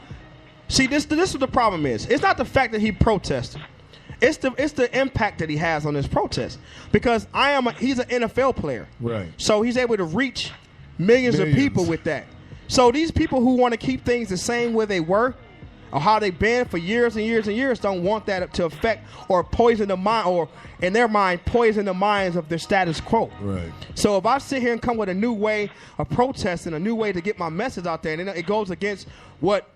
see this is what the problem is. It's not the fact that he protested. It's the impact that he has on this protest because he's an NFL player. Right. So he's able to reach millions of people with that. So these people who want to keep things the same way they were or how they've been for years and years and years don't want that to affect or poison the mind or in their mind poison the minds of their status quo. Right. So if I sit here and come with a new way of protesting, a new way to get my message out there, and it goes against what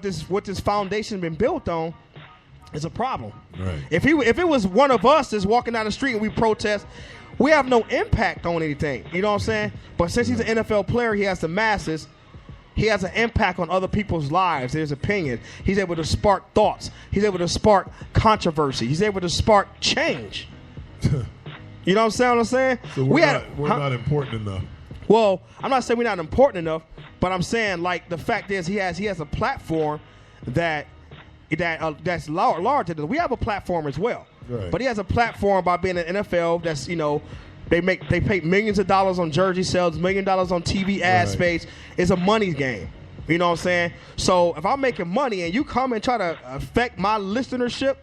this foundation has been built on, it's a problem. Right. If it was one of us that's walking down the street and we protest, we have no impact on anything. You know what I'm saying? But since he's an NFL player, he has the masses. He has an impact on other people's lives, their opinions. He's able to spark thoughts. He's able to spark controversy. He's able to spark change. You know what I'm saying? So we're not important enough. Well, I'm not saying we're not important enough, but I'm saying like the fact is he has a platform that's larger than we have a platform as well. Right. But he has a platform by being an NFL that's, you know, they pay millions of dollars on jersey sales, $1 million on TV ad space. It's a money game. You know what I'm saying? So if I'm making money and you come and try to affect my listenership,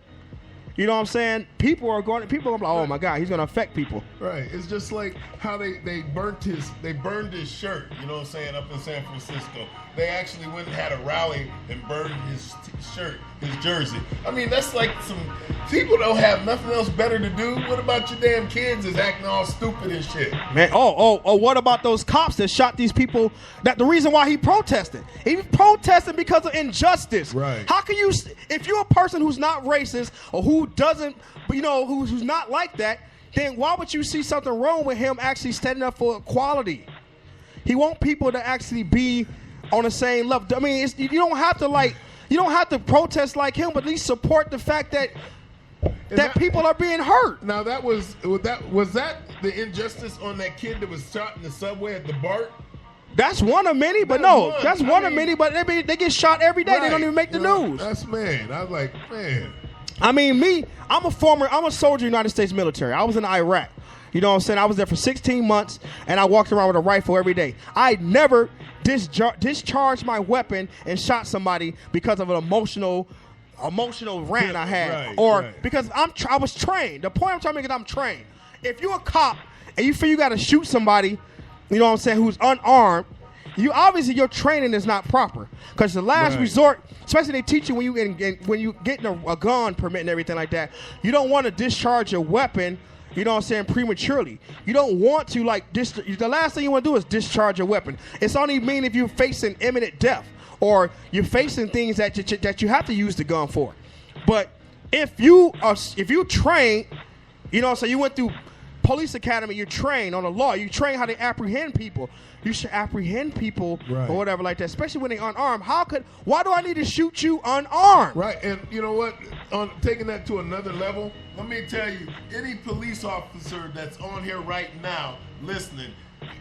you know what I'm saying? People are going to be like, oh my God, he's going to affect people. Right. It's just like how they burned his shirt, you know what I'm saying, up in San Francisco. They actually went and had a rally and burned his shirt, his jersey. I mean, that's like some people don't have nothing else better to do. What about your damn kids is acting all stupid and shit? Man, what about those cops that shot these people? That the reason why he protested. He protested because of injustice. Right. How can you, if you're a person who's not racist or who doesn't, you know, who's not like that, then why would you see something wrong with him actually standing up for equality? He want people to actually be on the same level. I mean, you don't have to protest like him, but at least support the fact that people are being hurt. Now was that the injustice on that kid that was shot in the subway at the BART? That's one of many, but that's one of many. But they get shot every day. Right. They don't even make the news. I was like, man. I mean, I'm a soldier in the United States military. I was in Iraq. You know what I'm saying? I was there for 16 months, and I walked around with a rifle every day. I never discharged my weapon and shot somebody because of an emotional rant I had, because I was trained. The point I'm trying to make is I'm trained. If you're a cop and you feel you got to shoot somebody, you know what I'm saying, who's unarmed, your training is not proper. Because the last resort, especially they teach you when you get a gun permit and everything like that, you don't want to discharge your weapon, you know what I'm saying, prematurely. You don't want to the last thing you want to do is discharge your weapon. It's only mean if you're facing imminent death or you're facing things that you have to use the gun for. But if you train, you know, so you went through police academy, you train on the law, you train how to apprehend people. You should apprehend people or whatever like that, especially when they're unarmed. Why do I need to shoot you unarmed? Right, and you know what? On taking that to another level, let me tell you, any police officer that's on here right now listening,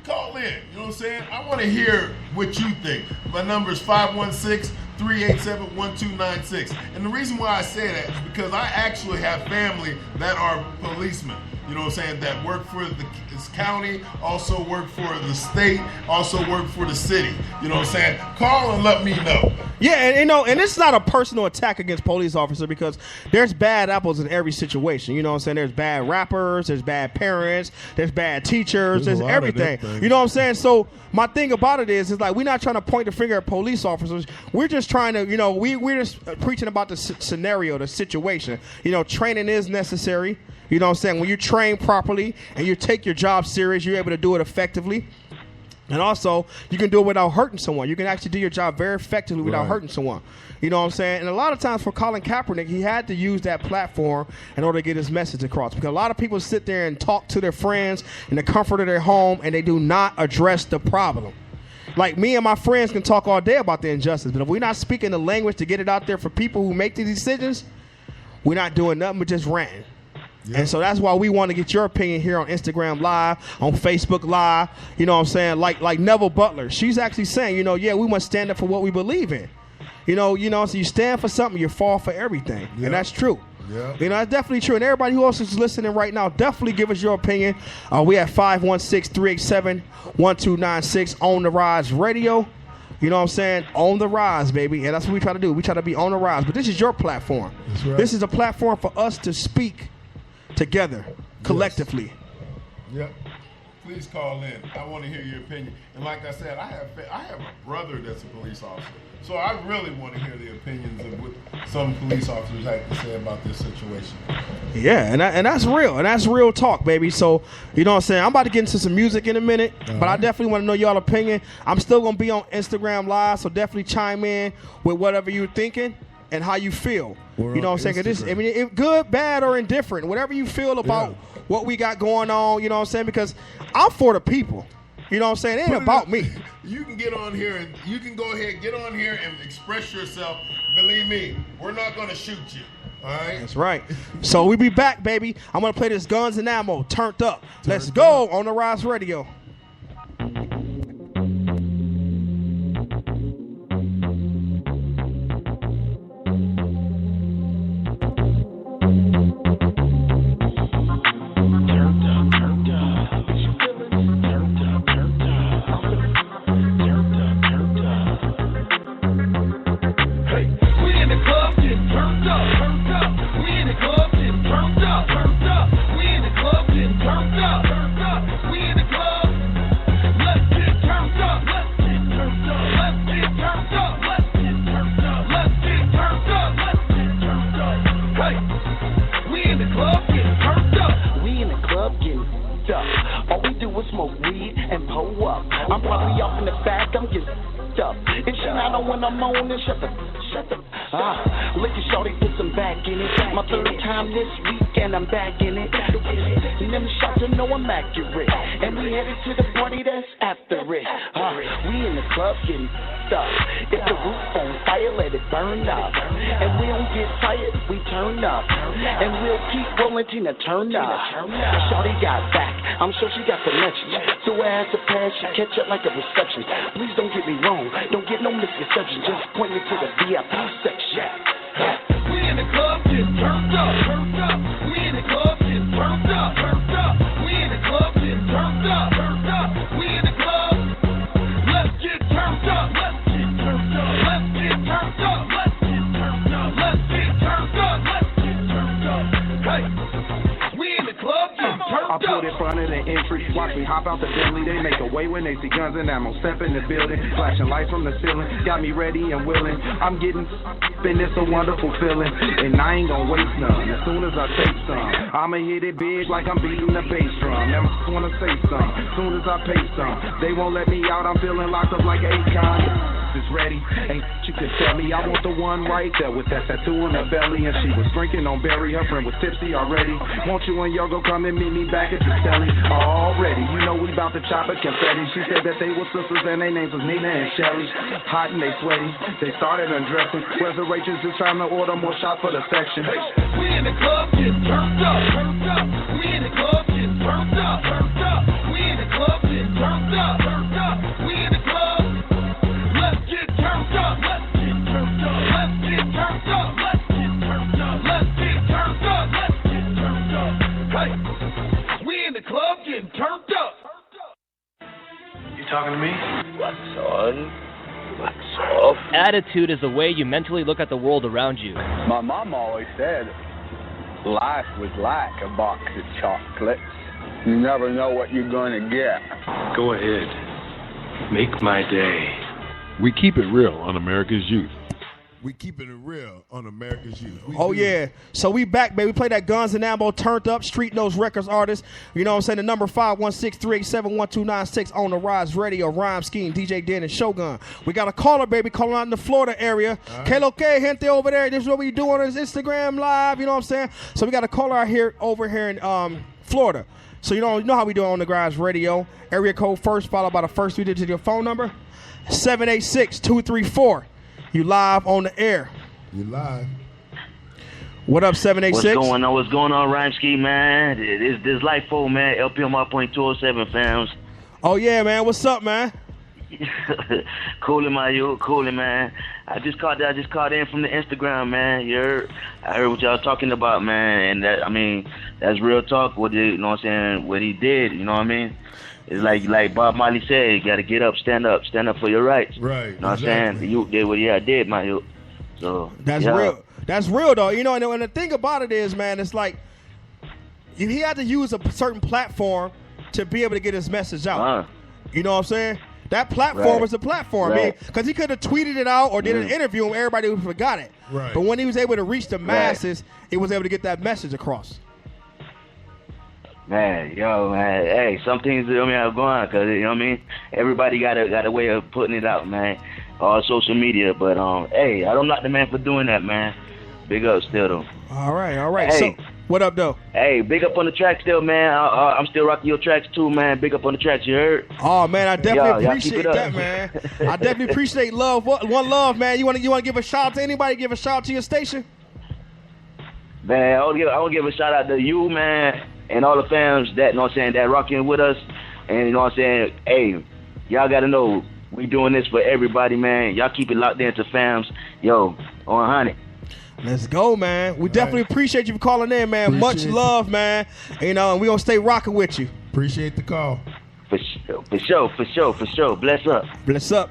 call in. You know what I'm saying? I want to hear what you think. My number is 516-387-1296. And the reason why I say that is because I actually have family that are policemen. You know what I'm saying? That work for this county, also work for the state, also work for the city. You know what I'm saying? Call and let me know. Yeah, and you know, and it's not a personal attack against police officers because there's bad apples in every situation. You know what I'm saying? There's bad rappers, there's bad parents, there's bad teachers, there's everything. You know what I'm saying? So my thing about it is like we're not trying to point the finger at police officers. We're just trying to, you know, we're just preaching about the scenario, the situation. You know, training is necessary. You know what I'm saying? When you train properly and you take your job serious, you're able to do it effectively. And also, you can do it without hurting someone. You can actually do your job very effectively without hurting someone. You know what I'm saying? And a lot of times for Colin Kaepernick, he had to use that platform in order to get his message across. Because a lot of people sit there and talk to their friends in the comfort of their home, and they do not address the problem. Like me and my friends can talk all day about the injustice, but if we're not speaking the language to get it out there for people who make these decisions, we're not doing nothing but just ranting. Yep. And so that's why we want to get your opinion here on Instagram Live, on Facebook Live. You know what I'm saying? Like Neville Butler. She's actually saying, you know, yeah, we must stand up for what we believe in. You know, so you stand for something, you fall for everything. Yep. And that's true. Yep. You know, that's definitely true. And everybody who else is listening right now, definitely give us your opinion. We at 516-387-1296 on the Rise Radio. You know what I'm saying? On the rise, baby. And that's what we try to do. We try to be on the rise. But this is your platform. That's right. This is a platform for us to speak together, collectively. Yep. Please call in. I want to hear your opinion. And like I said, I have a brother that's a police officer. So I really want to hear the opinions of what some police officers have to say about this situation. Yeah, and that's real. And that's real talk, baby. So, you know what I'm saying? I'm about to get into some music in a minute, but I definitely want to know y'all opinion. I'm still going to be on Instagram Live, so definitely chime in with whatever you're thinking. and how you feel. We're You know what I'm saying? 'Cause this, I mean, if good, bad, or indifferent, whatever you feel about what we got going on, you know what I'm saying? Because I'm for the people. You know what I'm saying? It ain't about me. You can get on here and you can go ahead, get on here and express yourself. Believe me, we're not going to shoot you. All right? That's right. So we be back, baby. I'm going to play this Guns and Ammo, Turned Up. Let's go on the Rise Radio. Turn up. Shorty got back. I'm sure she got the message. So I had to pass, she catch up like a reception. Please don't get me wrong. Don't get no misconception. Just point me to the VIP section. We in the club, get turned up. We in the club, get turned up. We in the club, get turned up. We in the club. Let's get turned up. Let's get turned up. Let's get turned up. Let's get turned up. Let's get turned up. Let's get turned up. Hey. I pulled in front of the entry, watch me hop out the Bentley. They make a way when they see guns and ammo. Step in the building, flashing lights from the ceiling. Got me ready and willing. I'm getting and it's a wonderful feeling. And I ain't gonna waste none. As soon as I take some, I'ma hit it big like I'm beating the bass drum. Never wanna say some. As soon as I pay some, they won't let me out. I'm feeling locked up like Akon. Is ready, and she could tell me I want the one right there with that tattoo on her belly. And she was drinking on berry, her friend was tipsy already. Won't you and Yogo come and meet me back at the deli? Already, you know we bout to chop it confetti. She said that they were sisters and their names was Nina and Shelly. Hot and they sweaty, they started undressing. Reservations, it's time to order more shots for the section. We in the club, get turned up. We in the club, get turned up. We in the club, get turned up. We in the club. Let's get turned up. Let's get turned up. Let's get turned up. Let's get turned up. Let's get turned up. Let's get turned up. Hey, we in the club getting turned up. You talking to me? Wax on, wax off. Attitude is the way you mentally look at the world around you. My mom always said life was like a box of chocolates. You never know what you're going to get. Go ahead. Make my day. We keep it real on America's Youth. We keeping it real on America's Youth. Yeah. So we back, baby. We play that Guns and Ammo Turned Up, Street Nose Records artist. You know what I'm saying? The number 516-387-1296 on the Rise Radio, Rhyme Scheme, DJ Den and Shogun. We got a caller, baby, calling out in the Florida area. Que lo que, gente over there. This is what we do on his Instagram Live. You know what I'm saying? So we got a caller out here over here in Florida. So you know how we do it on the Rise Radio. Area code first, followed by the first 3 digits of your phone number. 786-234. You live on the air. You live. What up, 786? What's going on, Rhymesky, man? This life for man. LPMR 207 fams. Oh yeah, man. What's up, man? Coolin', man. I just caught in from the Instagram, man. I heard what y'all talking about, man, and that's real talk. What you know what I'm saying? What he did, you know what I mean? It's like Bob Marley said, you gotta get up, stand up for your rights. Right. You know what I'm saying? The youth did what I did, my youth. So that's real. That's real though. You know, and the thing about it is, man, it's like he had to use a certain platform to be able to get his message out. You know what I'm saying? That platform was a platform, man, because he could have tweeted it out or did an interview and everybody would have forgot it. Right. But when he was able to reach the masses, he was able to get that message across. Man, hey, some things are going because you know what I mean. Everybody got a way of putting it out, man. all social media. But hey, I don't knock the man for doing that, man. Big up still though. All right. Hey. So, what up, though? Hey, big up on the track still, man. I'm still rocking your tracks too, man. Big up on the tracks, you heard? Oh man, I definitely Y'all keep appreciate it up. that, man. I definitely appreciate love. One love, man. You want to give a shout out to anybody? Give a shout out to your station. Man, I want to give a shout out to you, man, and all the fans that, you know what I'm saying, that rocking with us. And you know what I'm saying, hey, y'all got to know we doing this for everybody, man. Y'all keep it locked into fams. Yo, on 100. Let's go, man. We definitely appreciate you for calling in, man. Much love, man. You know, and we gonna stay rocking with you. Appreciate the call. For sure. Bless up. Bless up.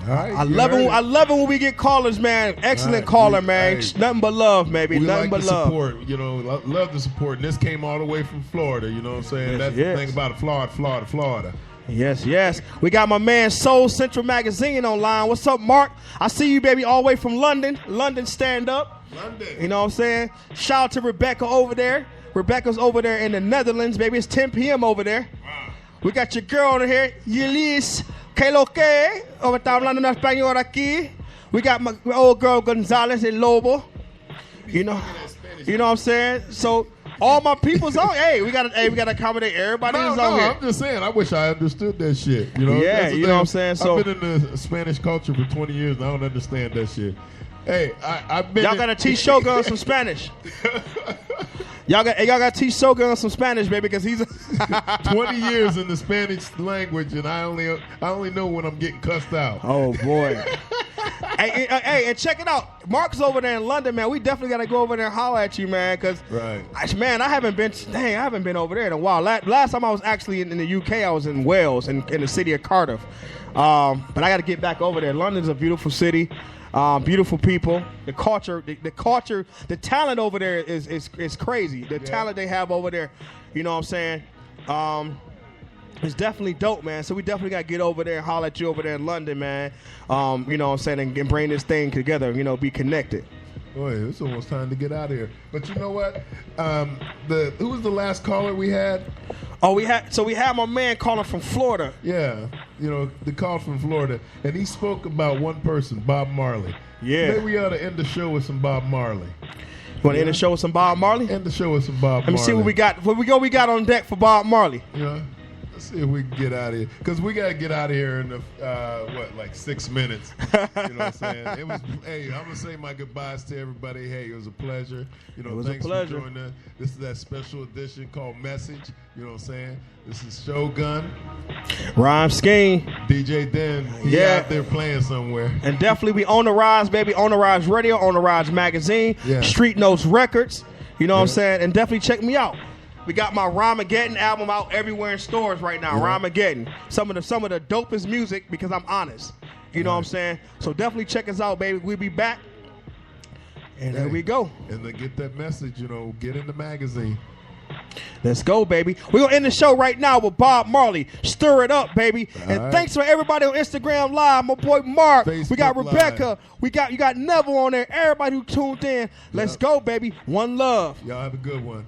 All right, I love it when we get callers, man. Excellent caller, man. Nothing but love, baby. We Nothing like but the love. support, you know, love the support. And this came all the way from Florida, you know what I'm saying? That's the thing about it, Florida. Yes. We got my man Soul Central Magazine online. What's up, Mark? I see you, baby, all the way from London. London, stand up. London. You know what I'm saying? Shout out to Rebecca over there. Rebecca's over there in the Netherlands, baby. It's 10 p.m. over there. Wow. We got your girl over here, Yelis. Que lo que? Está hablando en español aquí. We got my old girl Gonzalez El Lobo. You know what I'm saying? So all my people's on. Hey, we gotta accommodate everybody who's on here. I'm just saying. I wish I understood that shit. You know? Yeah, That's the you know what I'm saying. So I've been in the Spanish culture for 20 years, and I don't understand that shit. Hey, I've been. Y'all gotta teach Shogun some Spanish. Y'all got to teach Shogun some Spanish, baby, because he's 20 years in the Spanish language, and I only know when I'm getting cussed out. Oh boy. hey, and check it out. Mark's over there in London, man. We definitely got to go over there and holler at you, man, because man, I haven't been over there in a while. Last time I was actually in the UK, I was in Wales, in the city of Cardiff. But I got to get back over there. London's a beautiful city. Beautiful people. The culture, the talent over there is crazy. The talent they have over there, you know what I'm saying? It's definitely dope, man. So we definitely got to get over there and holler at you over there in London, man. You know what I'm saying? And bring this thing together, you know, be connected. Boy, it's almost time to get out of here. But you know what? Who was the last caller we had? Oh, we had my man calling from Florida. Yeah, you know, the call from Florida, and he spoke about one person, Bob Marley. Yeah. Maybe we ought to end the show with some Bob Marley. You want to end the show with some Bob Marley? End the show with some Bob Marley. Let me see what we got. We got on deck for Bob Marley. Yeah. Let's see if we can get out of here. Because we got to get out of here in like 6 minutes. You know what I'm saying? Hey, I'm going to say my goodbyes to everybody. Hey, it was a pleasure. You know, thanks for joining. This is that special edition called Message. You know what I'm saying? This is Shogun. Rhyme Scheme. DJ Den. He out there playing somewhere. And definitely we On the Rise, baby. On the Rise Radio, On the Rise Magazine, Street Notes Records. You know what I'm saying? And definitely check me out. We got my Rhymageddon album out everywhere in stores right now. Rhymageddon. Some of the dopest music, because I'm honest. You know what I'm saying? So definitely check us out, baby. We'll be back. And there we go. And then get that message, you know, get in the magazine. Let's go, baby. We're going to end the show right now with Bob Marley. Stir it up, baby. And thanks for everybody on Instagram Live. My boy Mark. Facebook we got Rebecca. Live. You got Neville on there. Everybody who tuned in. Let's go, baby. One love. Y'all have a good one.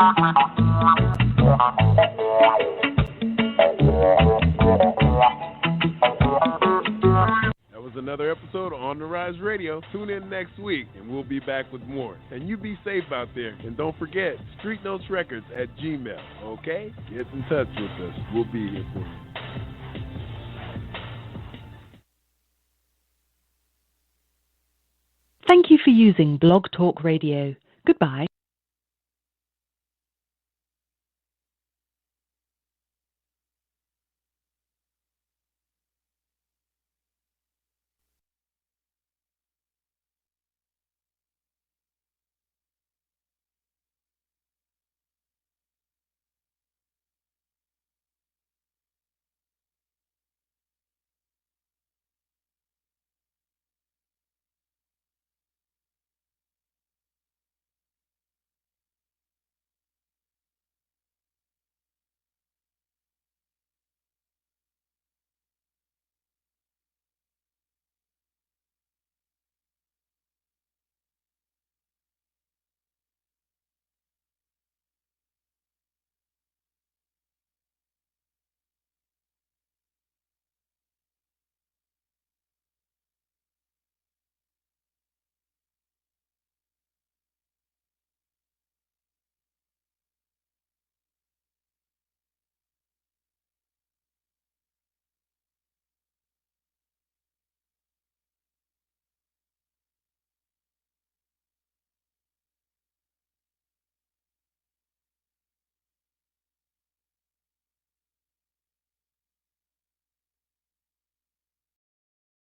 That was another episode of On the Rise Radio. Tune in next week, and we'll be back with more. And you be safe out there. And don't forget, streetnotesrecords@gmail. Okay? Get in touch with us. We'll be here for you. Thank you for using Blog Talk Radio. Goodbye.